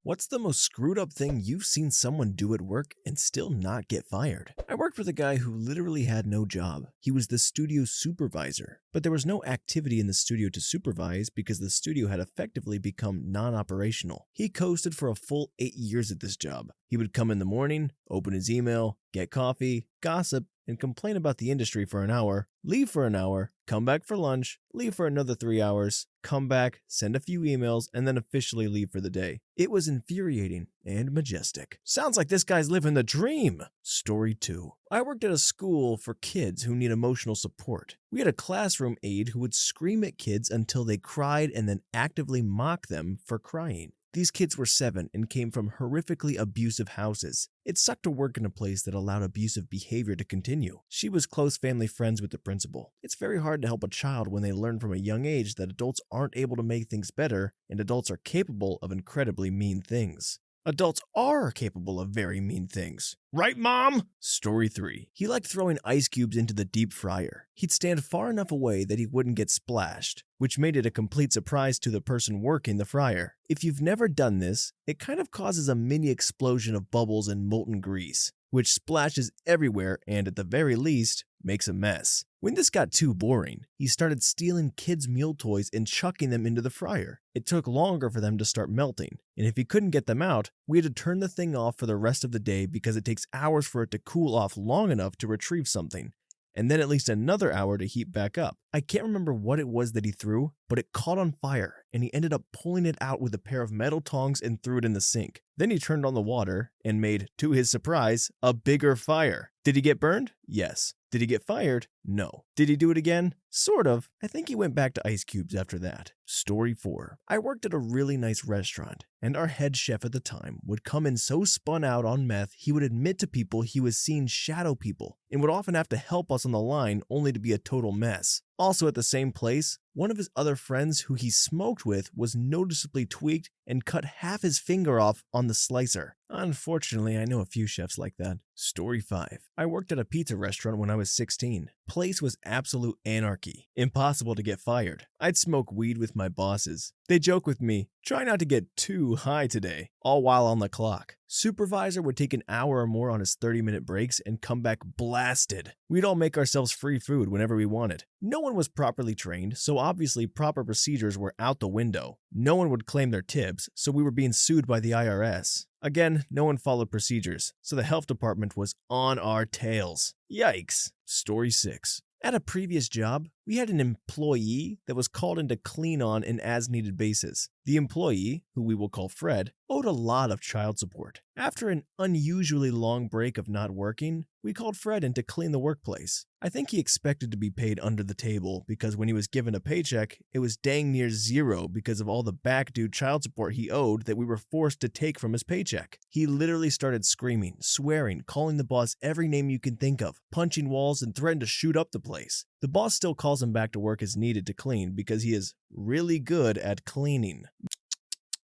What's the most screwed up thing you've seen someone do at work and still not get fired? I worked with a guy who literally had no job. He was the studio supervisor, but there was no activity in the studio to supervise because the studio had effectively become non-operational. He coasted for a full 8 years at this job. He would come in the morning, open his email, get coffee, gossip, and complain about the industry for an hour, leave for an hour, come back for lunch, leave for another 3 hours, come back, send a few emails, and then officially leave for the day. It was infuriating and majestic. Sounds like this guy's living the dream. Story 2. I worked at a school for kids who need emotional support. We had a classroom aide who would scream at kids until they cried and then actively mock them for crying. These kids were 7 and came from horrifically abusive houses. It sucked to work in a place that allowed abusive behavior to continue. She was close family friends with the principal. It's very hard to help a child when they learn from a young age that adults aren't able to make things better and adults are capable of incredibly mean things. Adults are capable of very mean things. Right, Mom? Story 3. He liked throwing ice cubes into the deep fryer. He'd stand far enough away that he wouldn't get splashed, which made it a complete surprise to the person working the fryer. If you've never done this, it kind of causes a mini explosion of bubbles and molten grease, which splashes everywhere and, at the very least, makes a mess. When this got too boring, he started stealing kids' meal toys and chucking them into the fryer. It took longer for them to start melting, and if he couldn't get them out, we had to turn the thing off for the rest of the day because it takes hours for it to cool off long enough to retrieve something, and then at least another hour to heat back up. I can't remember what it was that he threw, but it caught on fire, and he ended up pulling it out with a pair of metal tongs and threw it in the sink. Then he turned on the water and made, to his surprise, a bigger fire. Did he get burned? Yes. Did he get fired? No. Did he do it again? Sort of. I think he went back to ice cubes after that. Story 4. I worked at a really nice restaurant, and our head chef at the time would come in so spun out on meth he would admit to people he was seeing shadow people and would often have to help us on the line only to be a total mess. Also at the same place, one of his other friends who he smoked with was noticeably tweaked and cut half his finger off on the slicer. Unfortunately, I know a few chefs like that. Story 5. I worked at a pizza restaurant when I was 16. Place was absolute anarchy. Impossible to get fired. I'd smoke weed with my bosses. They joke with me, try not to get too high today, all while on the clock. Supervisor would take an hour or more on his 30-minute breaks and come back blasted. We'd all make ourselves free food whenever we wanted. No one was properly trained, so obviously proper procedures were out the window. No one would claim their tips, so we were being sued by the IRS. Again, no one followed procedures, so the health department was on our tails. Yikes. Story 6. At a previous job, we had an employee that was called in to clean on an as-needed basis. The employee, who we will call Fred, owed a lot of child support. After an unusually long break of not working, we called Fred in to clean the workplace. I think he expected to be paid under the table because when he was given a paycheck, it was dang near zero because of all the back-due child support he owed that we were forced to take from his paycheck. He literally started screaming, swearing, calling the boss every name you can think of, punching walls, and threatened to shoot up the place. The boss still calls him back to work as needed to clean because he is really good at cleaning.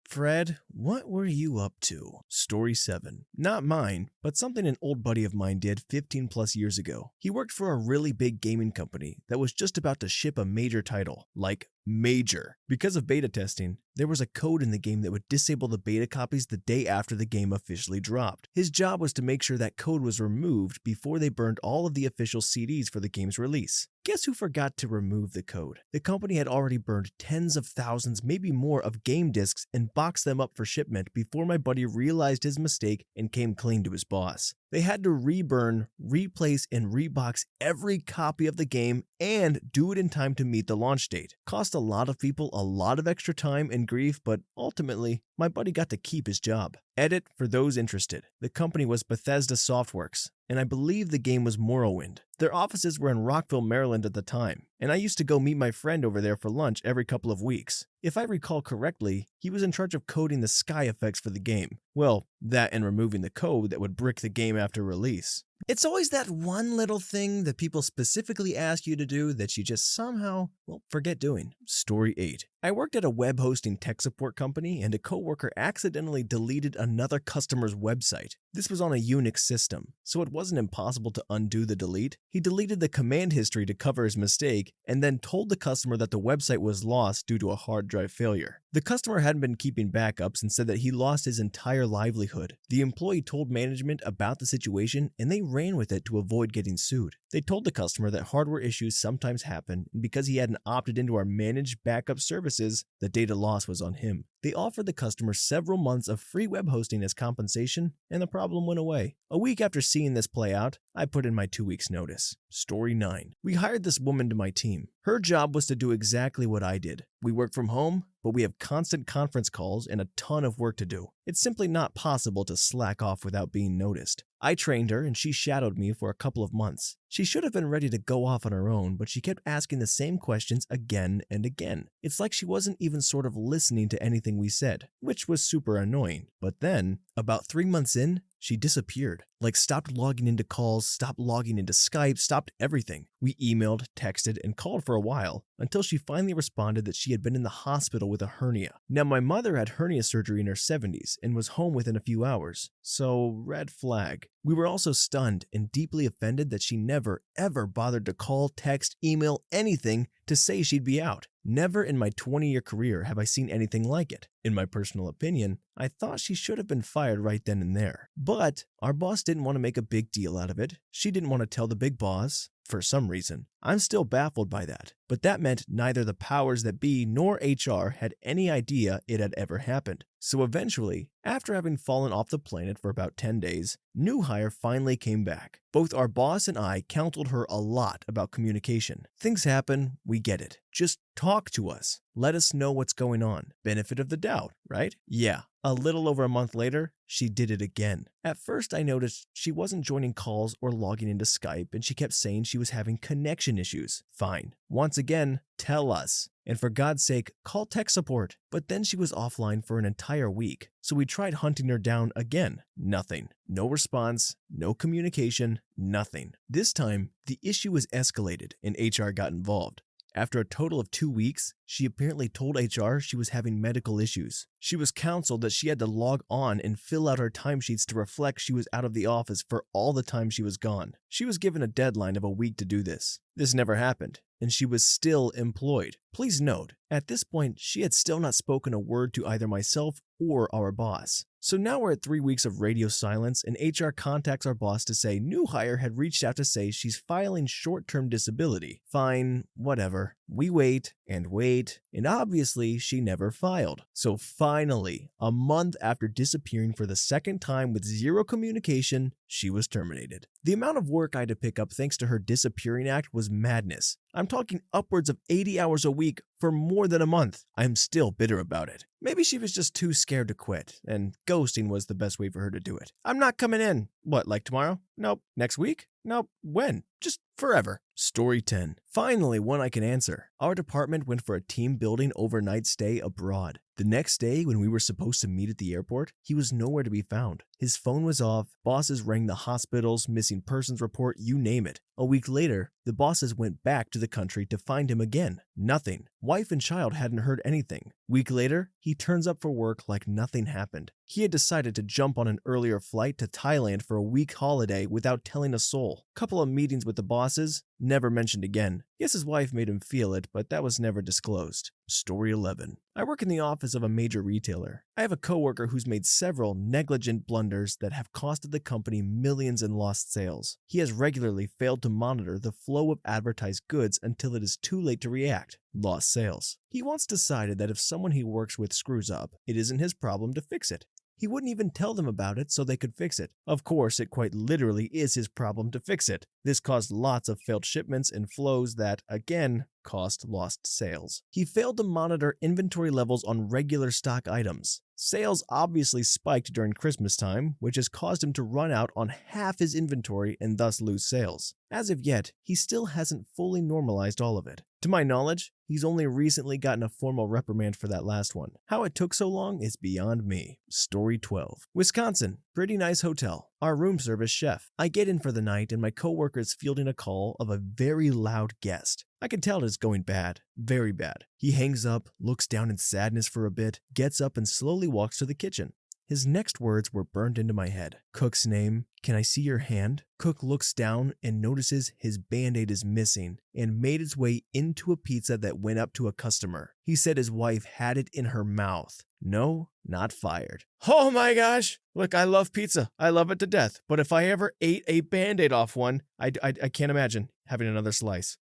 Fred, what were you up to? Story 7. Not mine, but something an old buddy of mine did 15 plus years ago. He worked for a really big gaming company that was just about to ship a major title, like major. Because of beta testing, there was a code in the game that would disable the beta copies the day after the game officially dropped. His job was to make sure that code was removed before they burned all of the official CDs for the game's release. Guess who forgot to remove the code? The company had already burned tens of thousands, maybe more, of game discs and boxed them up for shipment before my buddy realized his mistake and came clean to his boss. They had to reburn, replace, and rebox every copy of the game and do it in time to meet the launch date. Cost a lot of people a lot of extra time and grief, but ultimately, my buddy got to keep his job. Edit for those interested. The company was Bethesda Softworks, and I believe the game was Morrowind. Their offices were in Rockville, Maryland at the time, and I used to go meet my friend over there for lunch every couple of weeks. If I recall correctly, he was in charge of coding the sky effects for the game. Well, that and removing the code that would brick the game after release. It's always that one little thing that people specifically ask you to do that you just somehow, forget doing. Story 8. I worked at a web hosting tech support company, and a coworker accidentally deleted another customer's website. This was on a Unix system, so it wasn't impossible to undo the delete. He deleted the command history to cover his mistake, and then told the customer that the website was lost due to a hard drive failure. The customer hadn't been keeping backups and said that he lost his entire livelihood. The employee told management about the situation, and they ran with it to avoid getting sued. They told the customer that hardware issues sometimes happen, and because he hadn't opted into our managed backup services, the data loss was on him. They offered the customer several months of free web hosting as compensation, and the problem went away. A week after seeing this play out, I put in my 2 weeks notice. Story 9. We hired this woman to my team. Her job was to do exactly what I did. We work from home, but we have constant conference calls and a ton of work to do. It's simply not possible to slack off without being noticed. I trained her and she shadowed me for a couple of months. She should have been ready to go off on her own, but she kept asking the same questions again and again. It's like she wasn't even sort of listening to anything we said, which was super annoying. But then, about 3 months in, she disappeared. Like stopped logging into calls, stopped logging into Skype, stopped everything. We emailed, texted, and called for a while until she finally responded that she had been in the hospital with a hernia. Now, my mother had hernia surgery in her 70s and was home within a few hours, so red flag. We were also stunned and deeply offended that she never, ever bothered to call, text, email, anything to say she'd be out. Never in my 20-year career have I seen anything like it. In my personal opinion, I thought she should have been fired right then and there. But our boss didn't want to make a big deal out of it. She didn't want to tell the big boss, for some reason. I'm still baffled by that. But that meant neither the powers that be nor HR had any idea it had ever happened. So eventually, after having fallen off the planet for about 10 days, new hire finally came back. Both our boss and I counseled her a lot about communication. Things happen, we get it. Just talk to us. Let us know what's going on. Benefit of the doubt, right? Yeah. A little over a month later, she did it again. At first, I noticed she wasn't joining calls or logging into Skype, and she kept saying she was having connection issues. Fine. Once again, tell us. And for God's sake, call tech support. But then she was offline for an entire week. So we tried hunting her down again. Nothing. No response, no communication, nothing. This time, the issue was escalated and HR got involved. After a total of 2 weeks, she apparently told HR she was having medical issues. She was counseled that she had to log on and fill out her timesheets to reflect she was out of the office for all the time she was gone. She was given a deadline of a week to do this. This never happened, and she was still employed. Please note, at this point, she had still not spoken a word to either myself or our boss. So now we're at 3 weeks of radio silence, and HR contacts our boss to say new hire had reached out to say she's filing short-term disability. Fine, whatever. We wait, and obviously she never filed. So finally, a month after disappearing for the second time with zero communication, she was terminated. The amount of work I had to pick up thanks to her disappearing act was madness. I'm talking upwards of 80 hours a week for more than a month. I'm still bitter about it. Maybe she was just too scared to quit, and ghosting was the best way for her to do it. I'm not coming in. What, like tomorrow? Nope. Next week? Nope. When? Just forever. Story 10. Finally, one I can answer. Our department went for a team building overnight stay abroad. The next day, when we were supposed to meet at the airport, he was nowhere to be found. His phone was off, bosses rang the hospitals, missing persons report, you name it. A week later, the bosses went back to the country to find him again. Nothing. Wife and child hadn't heard anything. Week later, he turns up for work like nothing happened. He had decided to jump on an earlier flight to Thailand for a week holiday without telling a soul. Couple of meetings with the bosses, never mentioned again. Guess his wife made him feel it, but that was never disclosed. Story 11. I work in the office of a major retailer. I have a coworker who's made several negligent blunders that have costed the company millions in lost sales. He has regularly failed to monitor the flow of advertised goods until it is too late to react. Lost sales. He once decided that if someone he works with screws up, it isn't his problem to fix it. He wouldn't even tell them about it so they could fix it. Of course, it quite literally is his problem to fix it. This caused lots of failed shipments and flows that, again, cost lost sales. He failed to monitor inventory levels on regular stock items. Sales obviously spiked during Christmas time, which has caused him to run out on half his inventory and thus lose sales. As of yet, he still hasn't fully normalized all of it. To my knowledge, he's only recently gotten a formal reprimand for that last one. How it took so long is beyond me. Story 12. Wisconsin. Pretty nice hotel. Our room service chef. I get in for the night and my coworker is fielding a call of a very loud guest. I can tell it's going bad, very bad. He hangs up, looks down in sadness for a bit, gets up and slowly walks to the kitchen. His next words were burned into my head. Cook's name, "Can I see your hand?" Cook looks down and notices his band-aid is missing and made its way into a pizza that went up to a customer. He said his wife had it in her mouth. No, not fired. Oh my gosh! Look, I love pizza. I love it to death. But if I ever ate a band-aid off one, I can't imagine having another slice.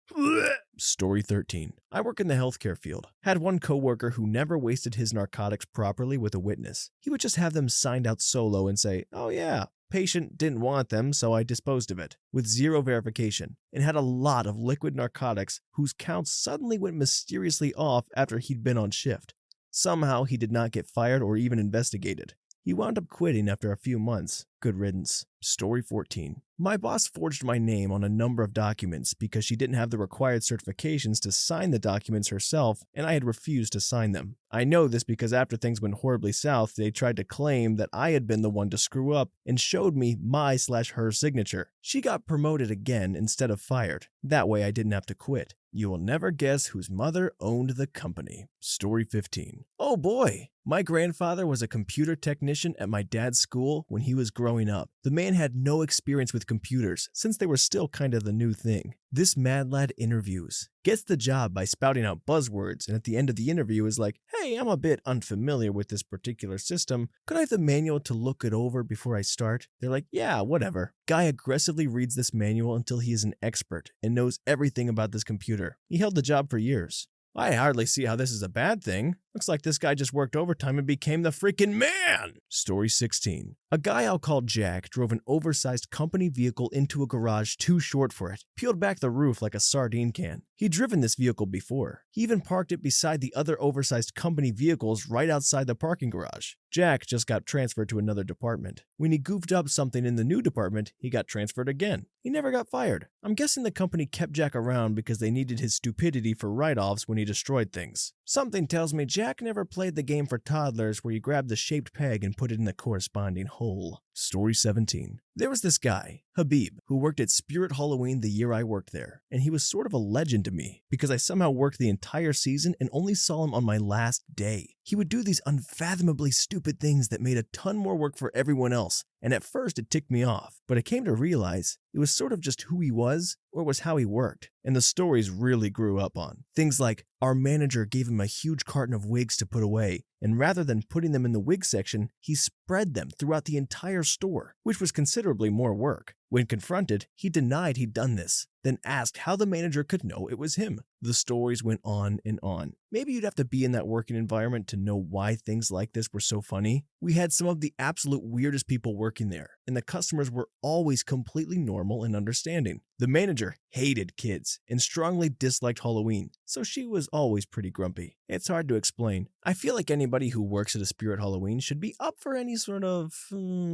Story 13. I work in the healthcare field. Had one coworker who never wasted his narcotics properly with a witness. He would just have them signed out solo and say, "Oh yeah, patient didn't want them, so I disposed of it," with zero verification, and had a lot of liquid narcotics whose counts suddenly went mysteriously off after he'd been on shift. Somehow he did not get fired or even investigated. He wound up quitting after a few months. Good riddance. Story 14. My boss forged my name on a number of documents because she didn't have the required certifications to sign the documents herself, and I had refused to sign them. I know this because after things went horribly south, they tried to claim that I had been the one to screw up and showed me my/her signature. She got promoted again instead of fired. That way I didn't have to quit. You will never guess whose mother owned the company. Story 15. Oh boy! My grandfather was a computer technician at my dad's school when he was growing up. The man had no experience with computers since they were still kind of the new thing. This mad lad interviews, gets the job by spouting out buzzwords, and at the end of the interview is like, "Hey, I'm a bit unfamiliar with this particular system. Could I have the manual to look it over before I start?" They're like, "Yeah, whatever." Guy aggressively reads this manual until he is an expert and knows everything about this computer. He held the job for years. I hardly see how this is a bad thing. Looks like this guy just worked overtime and became the freaking man! Story 16. A guy I'll call Jack drove an oversized company vehicle into a garage too short for it, peeled back the roof like a sardine can. He'd driven this vehicle before. He even parked it beside the other oversized company vehicles right outside the parking garage. Jack just got transferred to another department. When he goofed up something in the new department, he got transferred again. He never got fired. I'm guessing the company kept Jack around because they needed his stupidity for write-offs when he destroyed things. Something tells me Jack never played the game for toddlers where you grab the shaped peg and put it in the corresponding hole. Story 17. There was this guy, Habib, who worked at Spirit Halloween the year I worked there, and he was sort of a legend to me because I somehow worked the entire season and only saw him on my last day. He would do these unfathomably stupid things that made a ton more work for everyone else, and at first it ticked me off, but I came to realize it was sort of just who he was or was how he worked, and the stories really grew up on. Things like, our manager gave him a huge carton of wigs to put away, and rather than putting them in the wig section, he spread them throughout the entire store, which was considerably more work. When confronted, he denied he'd done this, then asked how the manager could know it was him. The stories went on and on. Maybe you'd have to be in that working environment to know why things like this were so funny. We had some of the absolute weirdest people working there, and the customers were always completely normal and understanding. The manager hated kids and strongly disliked Halloween, so she was always pretty grumpy. It's hard to explain. I feel like anybody who works at a Spirit Halloween should be up for any sort of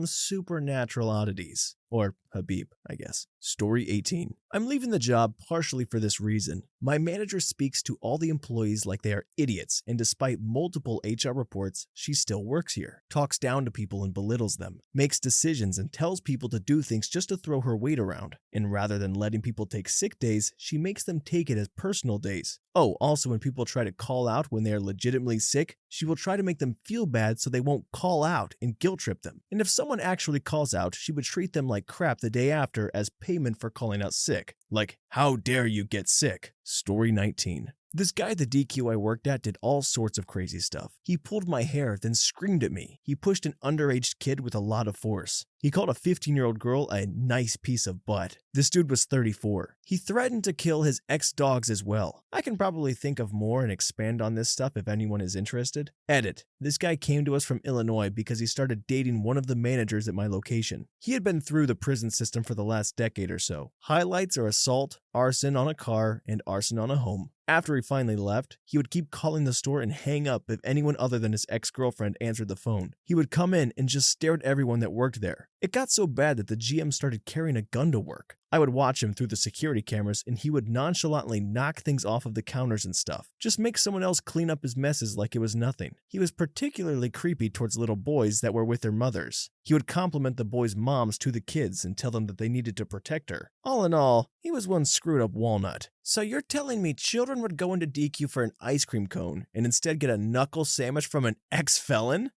supernatural oddities. Or Habib, I guess. Story 18. I'm leaving the job partially for this reason. My manager speaks to all the employees like they are idiots, and despite multiple HR reports, she still works here. Talks down to people and belittles them. Makes decisions and tells people to do things just to throw her weight around. And rather than letting people take sick days, she makes them take it as personal days. Oh, also when people try to call out when they are legitimately sick, she will try to make them feel bad so they won't call out and guilt trip them. And if someone actually calls out, she would treat them like crap the day after as payment for calling out sick. Like, how dare you get sick? Story 19. This guy at the DQ I worked at did all sorts of crazy stuff. He pulled my hair, then screamed at me. He pushed an underage kid with a lot of force. He called a 15-year-old girl a nice piece of butt. This dude was 34. He threatened to kill his ex-dogs as well. I can probably think of more and expand on this stuff if anyone is interested. Edit. This guy came to us from Illinois because he started dating one of the managers at my location. He had been through the prison system for the last decade or so. Highlights are assault, arson on a car, and arson on a home. After he finally left, he would keep calling the store and hang up if anyone other than his ex-girlfriend answered the phone. He would come in and just stare at everyone that worked there. It got so bad that the GM started carrying a gun to work. I would watch him through the security cameras and he would nonchalantly knock things off of the counters and stuff. Just make someone else clean up his messes like it was nothing. He was particularly creepy towards little boys that were with their mothers. He would compliment the boys' moms to the kids and tell them that they needed to protect her. All in all, he was one screwed up walnut. So you're telling me children would go into DQ for an ice cream cone and instead get a knuckle sandwich from an ex-felon?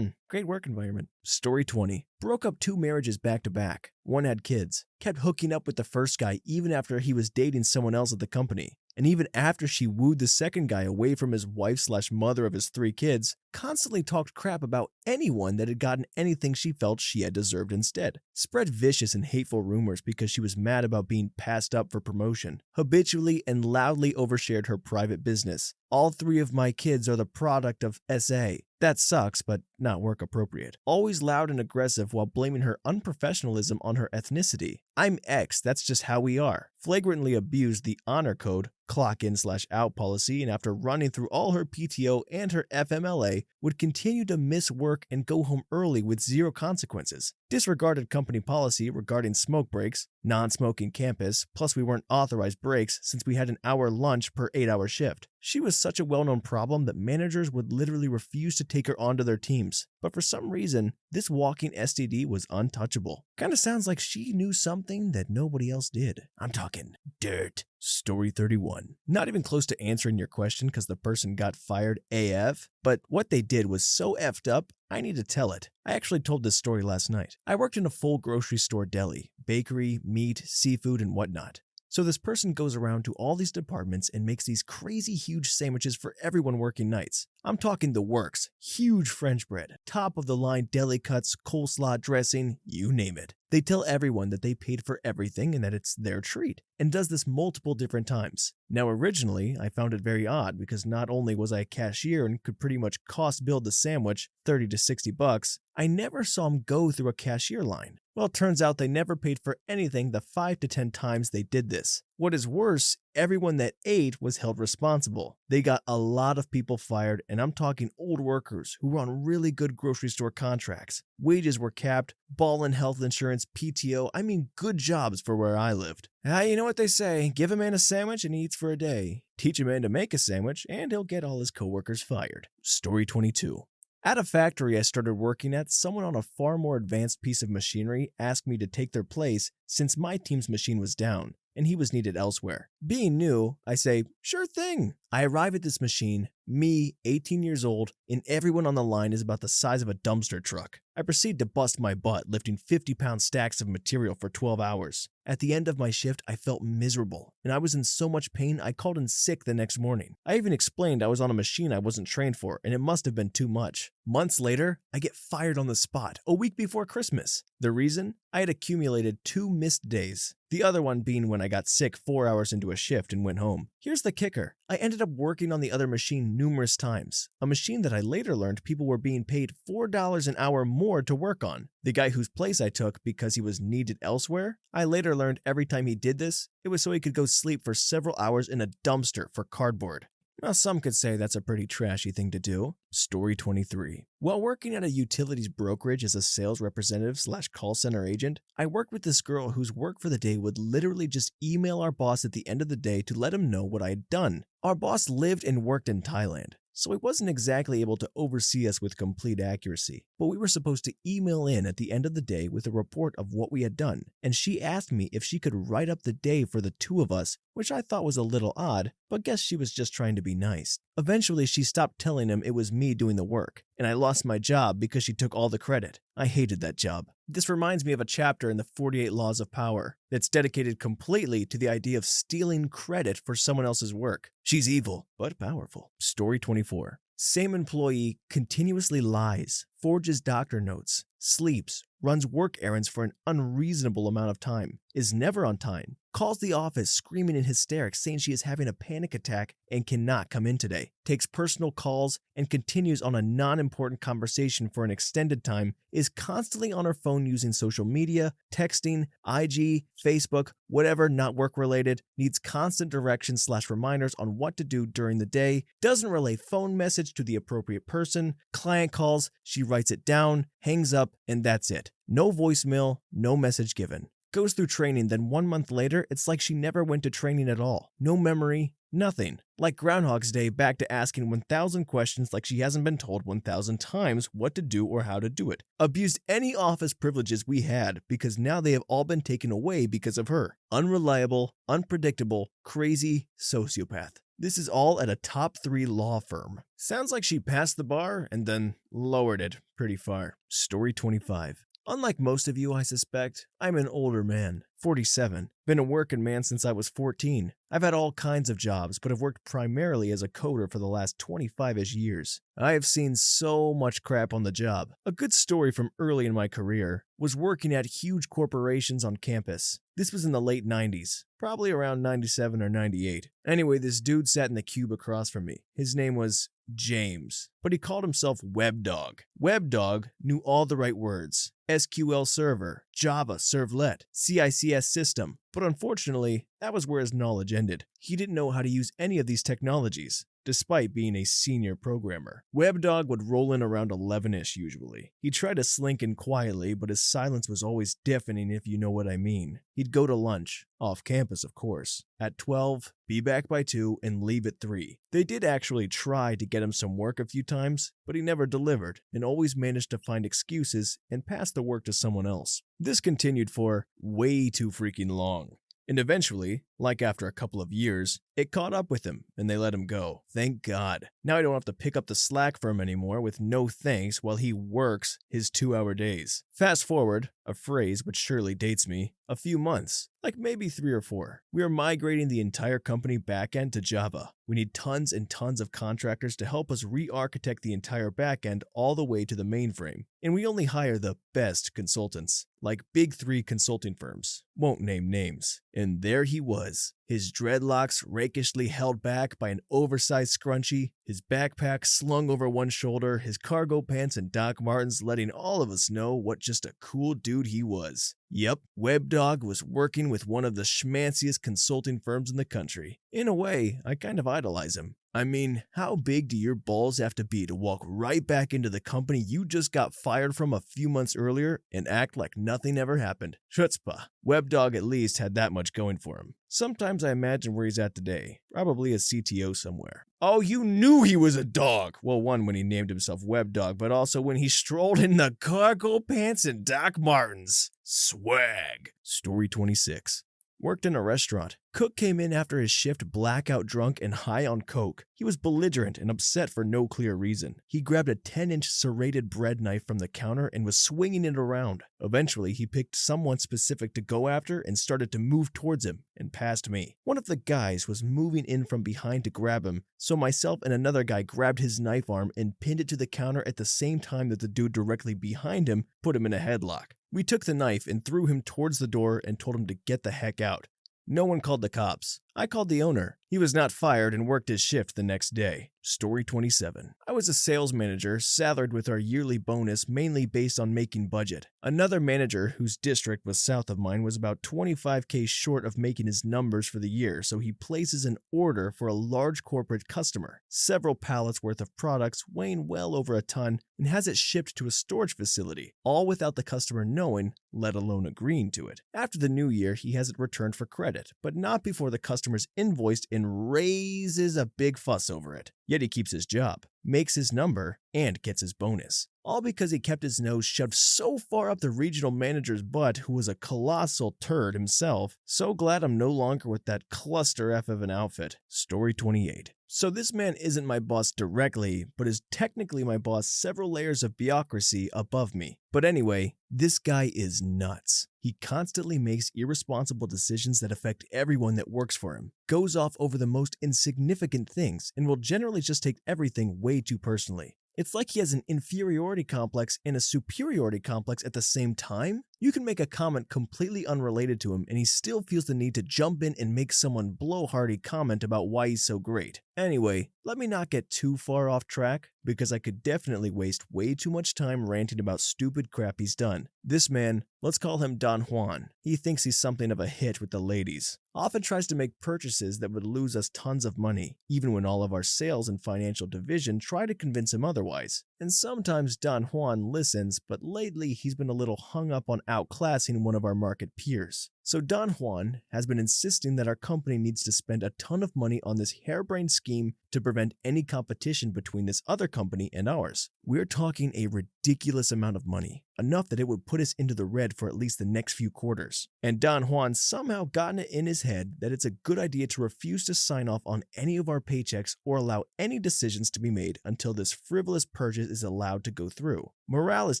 Great work environment. Story 20. Broke up 2 marriages back to back. One had kids. Kept hooking up with the first guy even after he was dating someone else at the company. And even after she wooed the second guy away from his wife/mother of his 3 kids, constantly talked crap about anyone that had gotten anything she felt she had deserved instead. Spread vicious and hateful rumors because she was mad about being passed up for promotion. Habitually and loudly overshared her private business. All 3 of my kids are the product of SA. That sucks, but not work appropriate. Always loud and aggressive while blaming her unprofessionalism on her ethnicity. I'm X, that's just how we are. Flagrantly abused the honor code, clock in/out policy, and after running through all her PTO and her FMLA, would continue to miss work and go home early with 0 consequences. Disregarded company policy regarding smoke breaks, non-smoking campus, plus we weren't authorized breaks since we had an hour lunch per 8-hour shift. She was such a well-known problem that managers would literally refuse to take her onto their teams. But for some reason, this walking STD was untouchable. Kinda sounds like she knew something that nobody else did. I'm talking dirt. Story 31. Not even close to answering your question because the person got fired AF, but what they did was so effed up, I need to tell it. I actually told this story last night. I worked in a full grocery store deli, bakery, meat, seafood, and whatnot. So this person goes around to all these departments and makes these crazy huge sandwiches for everyone working nights. I'm talking the works, huge French bread, top of the line deli cuts, coleslaw dressing, you name it. They tell everyone that they paid for everything and that it's their treat, and does this multiple different times. Now originally, I found it very odd because not only was I a cashier and could pretty much cost build the sandwich, 30 to 60 bucks, I never saw them go through a cashier line. Well, it turns out they never paid for anything the 5 to 10 times they did this. What is worse, everyone that ate was held responsible. They got a lot of people fired, and I'm talking old workers who were on really good grocery store contracts. Wages were capped, ballin' health insurance, PTO, I mean good jobs for where I lived. You know what they say, give a man a sandwich and he eats for a day. Teach a man to make a sandwich and he'll get all his coworkers fired. Story 22. At a factory I started working at, someone on a far more advanced piece of machinery asked me to take their place since my team's machine was down and he was needed elsewhere. Being new, I say, sure thing. I arrive at this machine, me, 18 years old, and everyone on the line is about the size of a dumpster truck. I proceed to bust my butt lifting 50-pound stacks of material for 12 hours. At the end of my shift, I felt miserable, and I was in so much pain I called in sick the next morning. I even explained I was on a machine I wasn't trained for, and it must have been too much. Months later, I get fired on the spot, a week before Christmas. The reason? I had accumulated 2 missed days. The other one being when I got sick 4 hours into a shift and went home. Here's the kicker. I ended up working on the other machine numerous times, a machine that I later learned people were being paid $4 an hour more to work on. The guy whose place I took because he was needed elsewhere, I later learned every time he did this, it was so he could go sleep for several hours in a dumpster for cardboard. Now, some could say that's a pretty trashy thing to do. Story 23. While working at a utilities brokerage as a sales representative/call center agent, I worked with this girl whose work for the day would literally just email our boss at the end of the day to let him know what I had done. Our boss lived and worked in Thailand, so he wasn't exactly able to oversee us with complete accuracy, but we were supposed to email in at the end of the day with a report of what we had done, and she asked me if she could write up the day for the 2 of us, which I thought was a little odd, but guess she was just trying to be nice. Eventually, she stopped telling him it was me doing the work, and I lost my job because she took all the credit. I hated that job. This reminds me of a chapter in the 48 Laws of Power that's dedicated completely to the idea of stealing credit for someone else's work. She's evil, but powerful. Story 24. Same employee continuously lies, forges doctor notes, sleeps, runs work errands for an unreasonable amount of time, is never on time, calls the office screaming in hysterics saying she is having a panic attack and cannot come in today, takes personal calls and continues on a non-important conversation for an extended time, is constantly on her phone using social media, texting, IG, Facebook, whatever not work-related, needs constant directions/reminders on what to do during the day, doesn't relay phone message to the appropriate person, client calls, she writes it down, hangs up, and that's it. No voicemail, no message given. Goes through training, then 1 month later, it's like she never went to training at all. No memory, nothing. Like Groundhog's Day, back to asking 1,000 questions like she hasn't been told 1,000 times what to do or how to do it. Abused any office privileges we had because now they have all been taken away because of her. Unreliable, unpredictable, crazy sociopath. This is all at a top 3 law firm. Sounds like she passed the bar and then lowered it pretty far. Story 25. Unlike most of you, I suspect, I'm an older man, 47. Been a working man since I was 14. I've had all kinds of jobs, but have worked primarily as a coder for the last 25-ish years. I have seen so much crap on the job. A good story from early in my career was working at huge corporations on campus. This was in the late 90s, probably around 97 or 98. Anyway, this dude sat in the cube across from me. His name was James, but he called himself Webdog. Webdog knew all the right words. SQL Server, Java Servlet, CICS System. But unfortunately, that was where his knowledge ended. He didn't know how to use any of these technologies, despite being a senior programmer. Webdog would roll in around 11-ish usually. He'd try to slink in quietly, but his silence was always deafening if you know what I mean. He'd go to lunch, off campus of course, at 12, be back by 2, and leave at 3. They did actually try to get him some work a few times, but he never delivered and always managed to find excuses and pass the work to someone else. This continued for way too freaking long. And eventually, like after a couple of years, it caught up with him and they let him go. Thank God. Now I don't have to pick up the slack for him anymore with no thanks while he works his 2-hour days. Fast forward, a phrase which surely dates me, a few months, like maybe 3 or 4. We are migrating the entire company backend to Java. We need tons and tons of contractors to help us re-architect the entire backend all the way to the mainframe. And we only hire the best consultants, like big 3 consulting firms. Won't name names. And there he was, his dreadlocks rakishly held back by an oversized scrunchie, his backpack slung over one shoulder, his cargo pants and Doc Martens letting all of us know what just a cool dude he was. Yep, Webdog was working with one of the schmanciest consulting firms in the country. In a way, I kind of idolize him. I mean, how big do your balls have to be to walk right back into the company you just got fired from a few months earlier and act like nothing ever happened? Chutzpah. Webdog at least had that much going for him. Sometimes I imagine where he's at today, probably a CTO somewhere. Oh, you knew he was a dog! Well, one, when he named himself Webdog, but also when he strolled in the cargo pants and Doc Martens. Swag. Story 26. Worked in a restaurant. Cook came in after his shift blackout drunk and high on coke. He was belligerent and upset for no clear reason. He grabbed a 10-inch serrated bread knife from the counter and was swinging it around. Eventually, he picked someone specific to go after and started to move towards him and past me. One of the guys was moving in from behind to grab him, so myself and another guy grabbed his knife arm and pinned it to the counter at the same time that the dude directly behind him put him in a headlock. We took the knife and threw him towards the door and told him to get the heck out. No one called the cops. I called the owner. He was not fired and worked his shift the next day. Story 27. I was a sales manager, salaried with our yearly bonus mainly based on making budget. Another manager whose district was south of mine was about $25K short of making his numbers for the year, so he places an order for a large corporate customer, several pallets worth of products weighing well over a ton, and has it shipped to a storage facility, all without the customer knowing, let alone agreeing to it. After the new year, he has it returned for credit, but not before the customer's invoiced and raises a big fuss over it. Yet he keeps his job, makes his number, and gets his bonus. All because he kept his nose shoved so far up the regional manager's butt, who was a colossal turd himself. So glad I'm no longer with that cluster F of an outfit. Story 28. So this man isn't my boss directly, but is technically my boss several layers of bureaucracy above me. But anyway, this guy is nuts. He constantly makes irresponsible decisions that affect everyone that works for him, goes off over the most insignificant things, and will generally just take everything way too personally. It's like he has an inferiority complex and a superiority complex at the same time. You can make a comment completely unrelated to him and he still feels the need to jump in and make someone blowhardy comment about why he's so great. Anyway, let me not get too far off track because I could definitely waste way too much time ranting about stupid crap he's done. This man, let's call him Don Juan. He thinks he's something of a hit with the ladies. Often tries to make purchases that would lose us tons of money, even when all of our sales and financial division try to convince him otherwise. and sometimes Don Juan listens, but lately he's been a little hung up on outclassing one of our market peers. So Don Juan has been insisting that our company needs to spend a ton of money on this harebrained scheme to prevent any competition between this other company and ours. We're talking a ridiculous amount of money, enough that it would put us into the red for at least the next few quarters. And Don Juan somehow gotten it in his head that it's a good idea to refuse to sign off on any of our paychecks or allow any decisions to be made until this frivolous purchase is allowed to go through. Morale is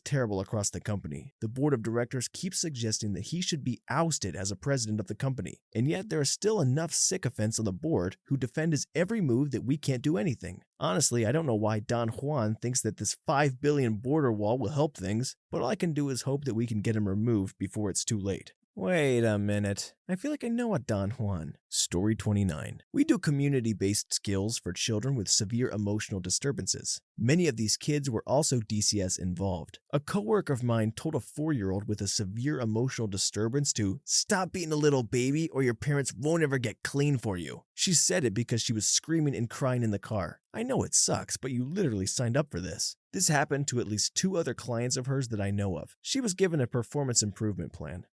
terrible across the company. The board of directors keeps suggesting that he should be ousted as a president of the company, and yet there are still enough sycophants on the board who defend his every move that we can't do anything. Honestly, I don't know why Don Juan thinks that this $5 billion border wall will help things, but all I can do is hope that we can get him removed before it's too late. Wait a minute. I feel like I know a Don Juan. Story 29. We do community-based skills for children with severe emotional disturbances. Many of these kids were also DCS involved. A coworker of mine told a 4-year-old with a severe emotional disturbance to stop being a little baby or your parents won't ever get clean for you. She said it because she was screaming and crying in the car. I know it sucks, but you literally signed up for this. This happened to at least 2 other clients of hers that I know of. She was given a performance improvement plan.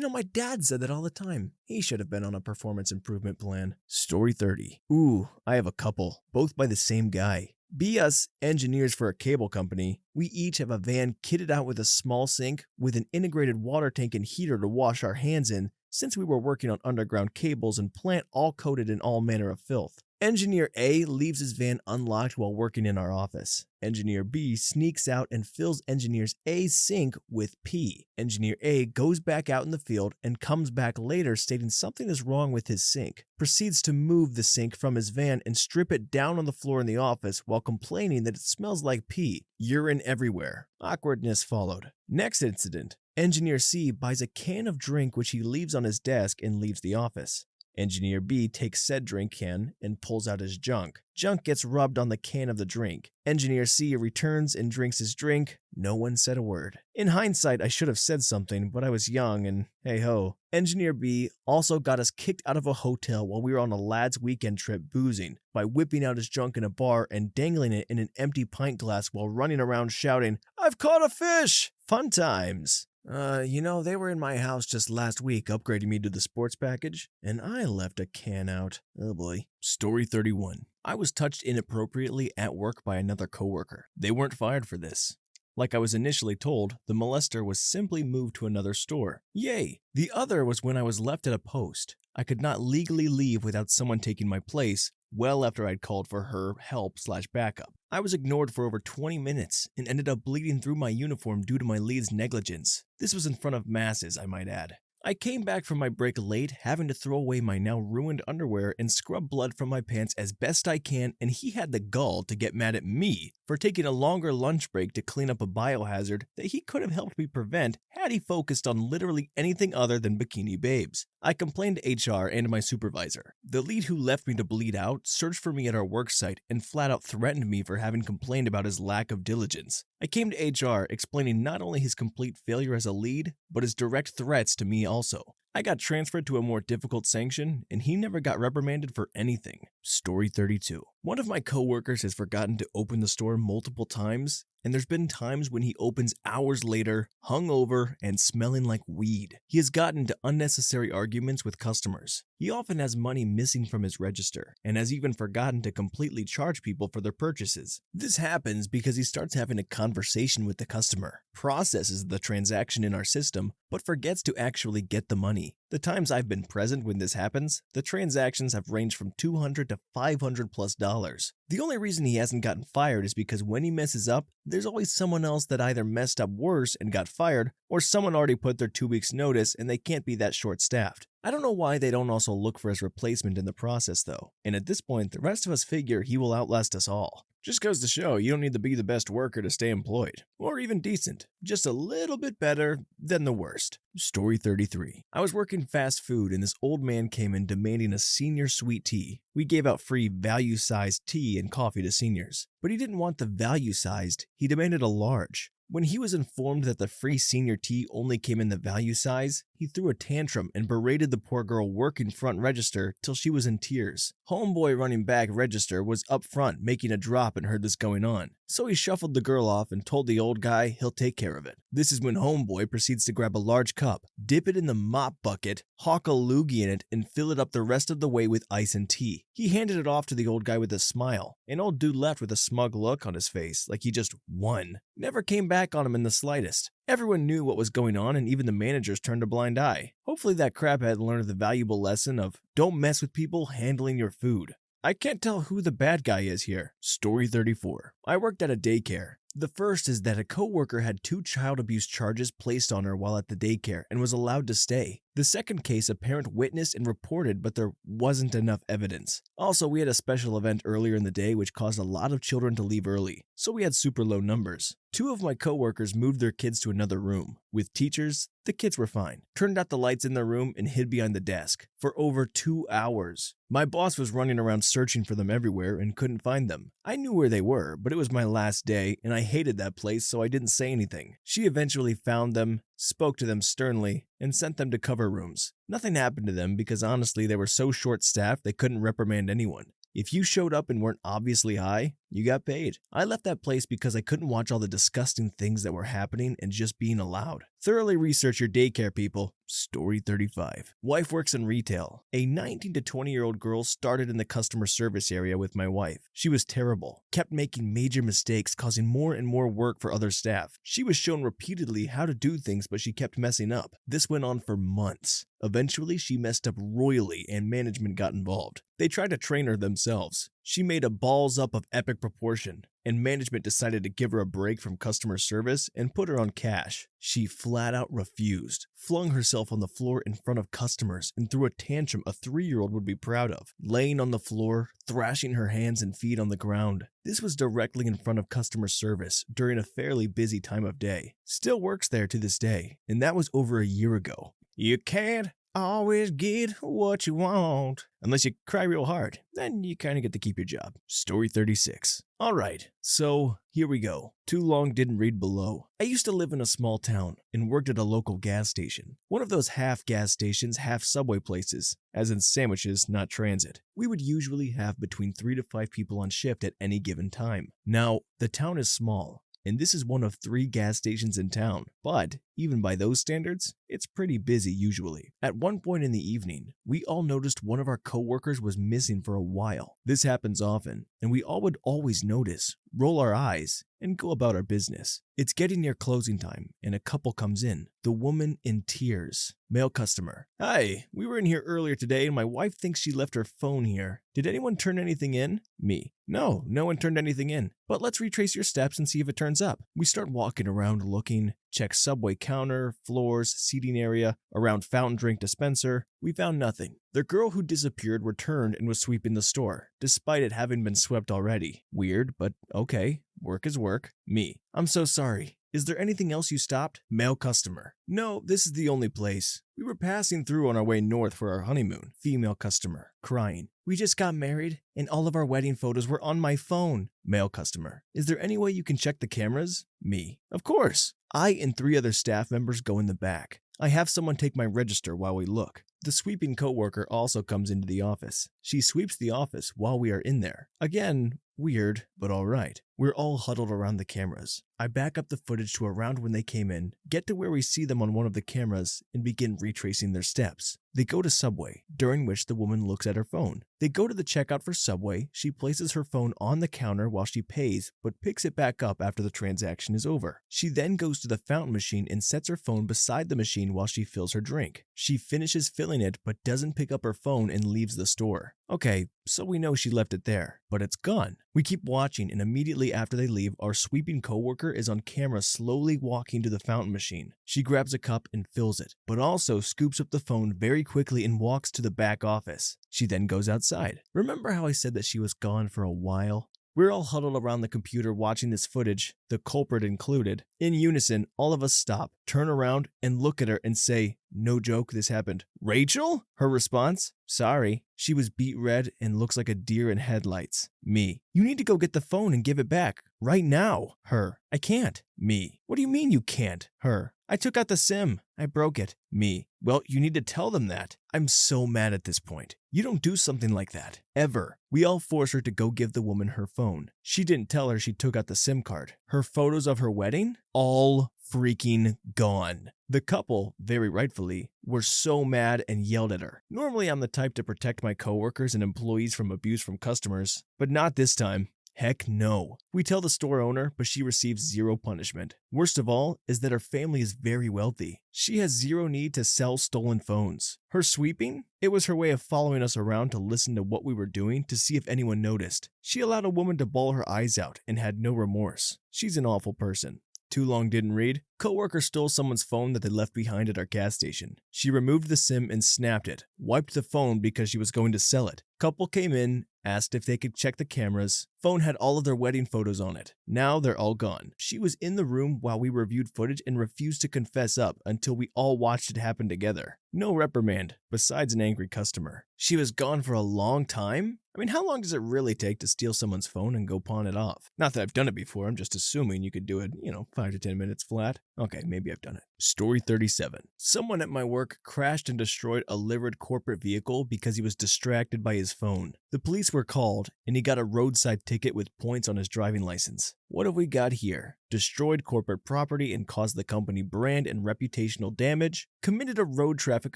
My dad said that all the time. He should have been on a performance improvement plan. Story 30. Ooh, I have a couple, both by the same guy. Be us engineers for a cable company. We each have a van kitted out with a small sink with an integrated water tank and heater to wash our hands in, since we were working on underground cables and plant all coated in all manner of filth. Engineer A leaves his van unlocked while working in our office. Engineer B sneaks out and fills Engineer A's sink with pee. Engineer A goes back out in the field and comes back later stating something is wrong with his sink. Proceeds to move the sink from his van and strip it down on the floor in the office while complaining that it smells like pee. Urine everywhere. Awkwardness followed. Next incident. Engineer C buys a can of drink which he leaves on his desk and leaves the office. Engineer B takes said drink can and pulls out his junk. Junk gets rubbed on the can of the drink. Engineer C returns and drinks his drink. No one said a word. In hindsight, I should have said something, but I was young and hey ho. Engineer B also got us kicked out of a hotel while we were on a lad's weekend trip boozing by whipping out his junk in a bar and dangling it in an empty pint glass while running around shouting, "I've caught a fish!" Fun times. They were in my house just last week upgrading me to the sports package, and I left a can out. Oh boy. Story 31. I was touched inappropriately at work by another coworker. They weren't fired for this. Like I was initially told, the molester was simply moved to another store. Yay! The other was when I was left at a post. I could not legally leave without someone taking my place, well after I'd called for her help/backup. I was ignored for over 20 minutes and ended up bleeding through my uniform due to my lead's negligence. This was in front of masses, I might add. I came back from my break late, having to throw away my now ruined underwear and scrub blood from my pants as best I can, and he had the gall to get mad at me for taking a longer lunch break to clean up a biohazard that he could have helped me prevent had he focused on literally anything other than bikini babes. I complained to HR and my supervisor. The lead who left me to bleed out searched for me at our work site and flat out threatened me for having complained about his lack of diligence. I came to HR explaining not only his complete failure as a lead, but his direct threats to me also. I got transferred to a more difficult sanction, and he never got reprimanded for anything. Story 32. One of my coworkers has forgotten to open the store multiple times, and there's been times when he opens hours later, hungover, and smelling like weed. He has gotten into unnecessary arguments with customers. He often has money missing from his register, and has even forgotten to completely charge people for their purchases. This happens because he starts having a conversation with the customer, processes the transaction in our system, but forgets to actually get the money. The times I've been present when this happens, the transactions have ranged from $200 to $500+. The only reason he hasn't gotten fired is because when he messes up, there's always someone else that either messed up worse and got fired, or someone already put their 2 weeks notice and they can't be that short-staffed. I don't know why they don't also look for his replacement in the process though, and at this point the rest of us figure he will outlast us all. Just goes to show you don't need to be the best worker to stay employed, or even decent, just a little bit better than the worst. Story 33. I was working fast food and this old man came in demanding a senior sweet tea. We gave out free value-sized tea and coffee to seniors, but he didn't want the value-sized, he demanded a large. When he was informed that the free senior tea only came in the value size, he threw a tantrum and berated the poor girl working front register till she was in tears. Homeboy running back register was up front making a drop and heard this going on. So he shuffled the girl off and told the old guy he'll take care of it. This is when homeboy proceeds to grab a large cup, dip it in the mop bucket, hawk a loogie in it, and fill it up the rest of the way with ice and tea. He handed it off to the old guy with a smile, and old dude left with a smug look on his face like he just won. Never came back on him in the slightest. Everyone knew what was going on, and even the managers turned a blind eye. Hopefully that craphead learned the valuable lesson of don't mess with people handling your food. I can't tell who the bad guy is here. Story 34. I worked at a daycare. The first is that a coworker had 2 child abuse charges placed on her while at the daycare and was allowed to stay. The second case, a parent witnessed and reported, but there wasn't enough evidence. Also, we had a special event earlier in the day which caused a lot of children to leave early, so we had super low numbers. 2 of my coworkers moved their kids to another room. With teachers, the kids were fine. Turned out the lights in their room and hid behind the desk for over 2 hours. My boss was running around searching for them everywhere and couldn't find them. I knew where they were, but it was my last day and I hated that place, so I didn't say anything. She eventually found them, spoke to them sternly, and sent them to cover rooms. Nothing happened to them because honestly they were so short-staffed they couldn't reprimand anyone. If you showed up and weren't obviously high, you got paid. I left that place because I couldn't watch all the disgusting things that were happening and just being allowed. Thoroughly research your daycare, people. Story 35. Wife works in retail. A 19 to 20-year-old girl started in the customer service area with my wife. She was terrible, kept making major mistakes, causing more and more work for other staff. She was shown repeatedly how to do things, but she kept messing up. This went on for months. Eventually, she messed up royally and management got involved. They tried to train her themselves. She made a balls up of epic proportion, and management decided to give her a break from customer service and put her on cash. She flat out refused, flung herself on the floor in front of customers, and threw a tantrum a 3-year-old would be proud of, laying on the floor, thrashing her hands and feet on the ground. This was directly in front of customer service during a fairly busy time of day. Still works there to this day, and that was over a year ago. You can't always get what you want. Unless you cry real hard, then you kind of get to keep your job. Story 36. Alright, so here we go. Too long didn't read below. I used to live in a small town and worked at a local gas station. One of those half gas stations, half subway places, as in sandwiches, not transit. We would usually have between 3 to 5 people on shift at any given time. Now, the town is small, and this is one of 3 gas stations in town, but even by those standards, it's pretty busy usually. At one point in the evening, we all noticed one of our coworkers was missing for a while. This happens often, and we all would always notice, roll our eyes, and go about our business. It's getting near closing time, and a couple comes in. The woman in tears. Male customer. Hi, we were in here earlier today and my wife thinks she left her phone here. Did anyone turn anything in? Me. No one turned anything in. But let's retrace your steps and see if it turns up. We start walking around looking, check subway counter, floors, seating area, around fountain drink dispenser. We found nothing. The girl who disappeared returned and was sweeping the store, despite it having been swept already. Weird, but okay. Work is work. Me. I'm so sorry. Is there anything else you stopped? Male customer. No, this is the only place. We were passing through on our way north for our honeymoon. Female customer. Crying. We just got married and all of our wedding photos were on my phone. Male customer. Is there any way you can check the cameras? Me. Of course. I and 3 other staff members go in the back. I have someone take my register while we look. The sweeping coworker also comes into the office. She sweeps the office while we are in there. Again, weird, but alright. We're all huddled around the cameras. I back up the footage to around when they came in, get to where we see them on one of the cameras, and begin retracing their steps. They go to Subway, during which the woman looks at her phone. They go to the checkout for Subway. She places her phone on the counter while she pays, but picks it back up after the transaction is over. She then goes to the fountain machine and sets her phone beside the machine while she fills her drink. She finishes filling it, but doesn't pick up her phone and leaves the store. Okay, so we know she left it there, but it's gone. We keep watching, and immediately after they leave, our sweeping coworker is on camera slowly walking to the fountain machine. She grabs a cup and fills it, but also scoops up the phone very quickly and walks to the back office. She then goes outside. Remember how I said that she was gone for a while? We're all huddled around the computer watching this footage, the culprit included. In unison, all of us stop, turn around, and look at her and say, "No joke, this happened." "Rachel?" Her response, "Sorry." She was beet red and looks like a deer in headlights. Me. "You need to go get the phone and give it back. Right now." Her. "I can't." Me. "What do you mean you can't?" Her. I took out the SIM. I broke it. Me. Well, you need to tell them that. I'm so mad at this point. You don't do something like that. Ever. We all forced her to go give the woman her phone. She didn't tell her she took out the SIM card. Her photos of her wedding? All freaking gone. The couple, very rightfully, were so mad and yelled at her. Normally, I'm the type to protect my coworkers and employees from abuse from customers, but not this time. Heck no. We tell the store owner, but she receives zero punishment. Worst of all is that her family is very wealthy. She has zero need to sell stolen phones. Her sweeping? It was her way of following us around to listen to what we were doing to see if anyone noticed. She allowed a woman to bawl her eyes out and had no remorse. She's an awful person. Too long didn't read? Coworker stole someone's phone that they left behind at our gas station. She removed the SIM and snapped it, wiped the phone because she was going to sell it. Couple came in, asked if they could check the cameras. Phone had all of their wedding photos on it. Now they're all gone. She was in the room while we reviewed footage and refused to confess up until we all watched it happen together. No reprimand, besides an angry customer. She was gone for a long time? I mean, how long does it really take to steal someone's phone and go pawn it off? Not that I've done it before, I'm just assuming you could do it, 5 to 10 minutes flat. Okay, maybe I've done it. Story 37. Someone at my work crashed and destroyed a livered corporate vehicle because he was distracted by his phone. The police were called, and he got a roadside ticket with points on his driving license. What have we got here? Destroyed corporate property and caused the company brand and reputational damage, committed a road traffic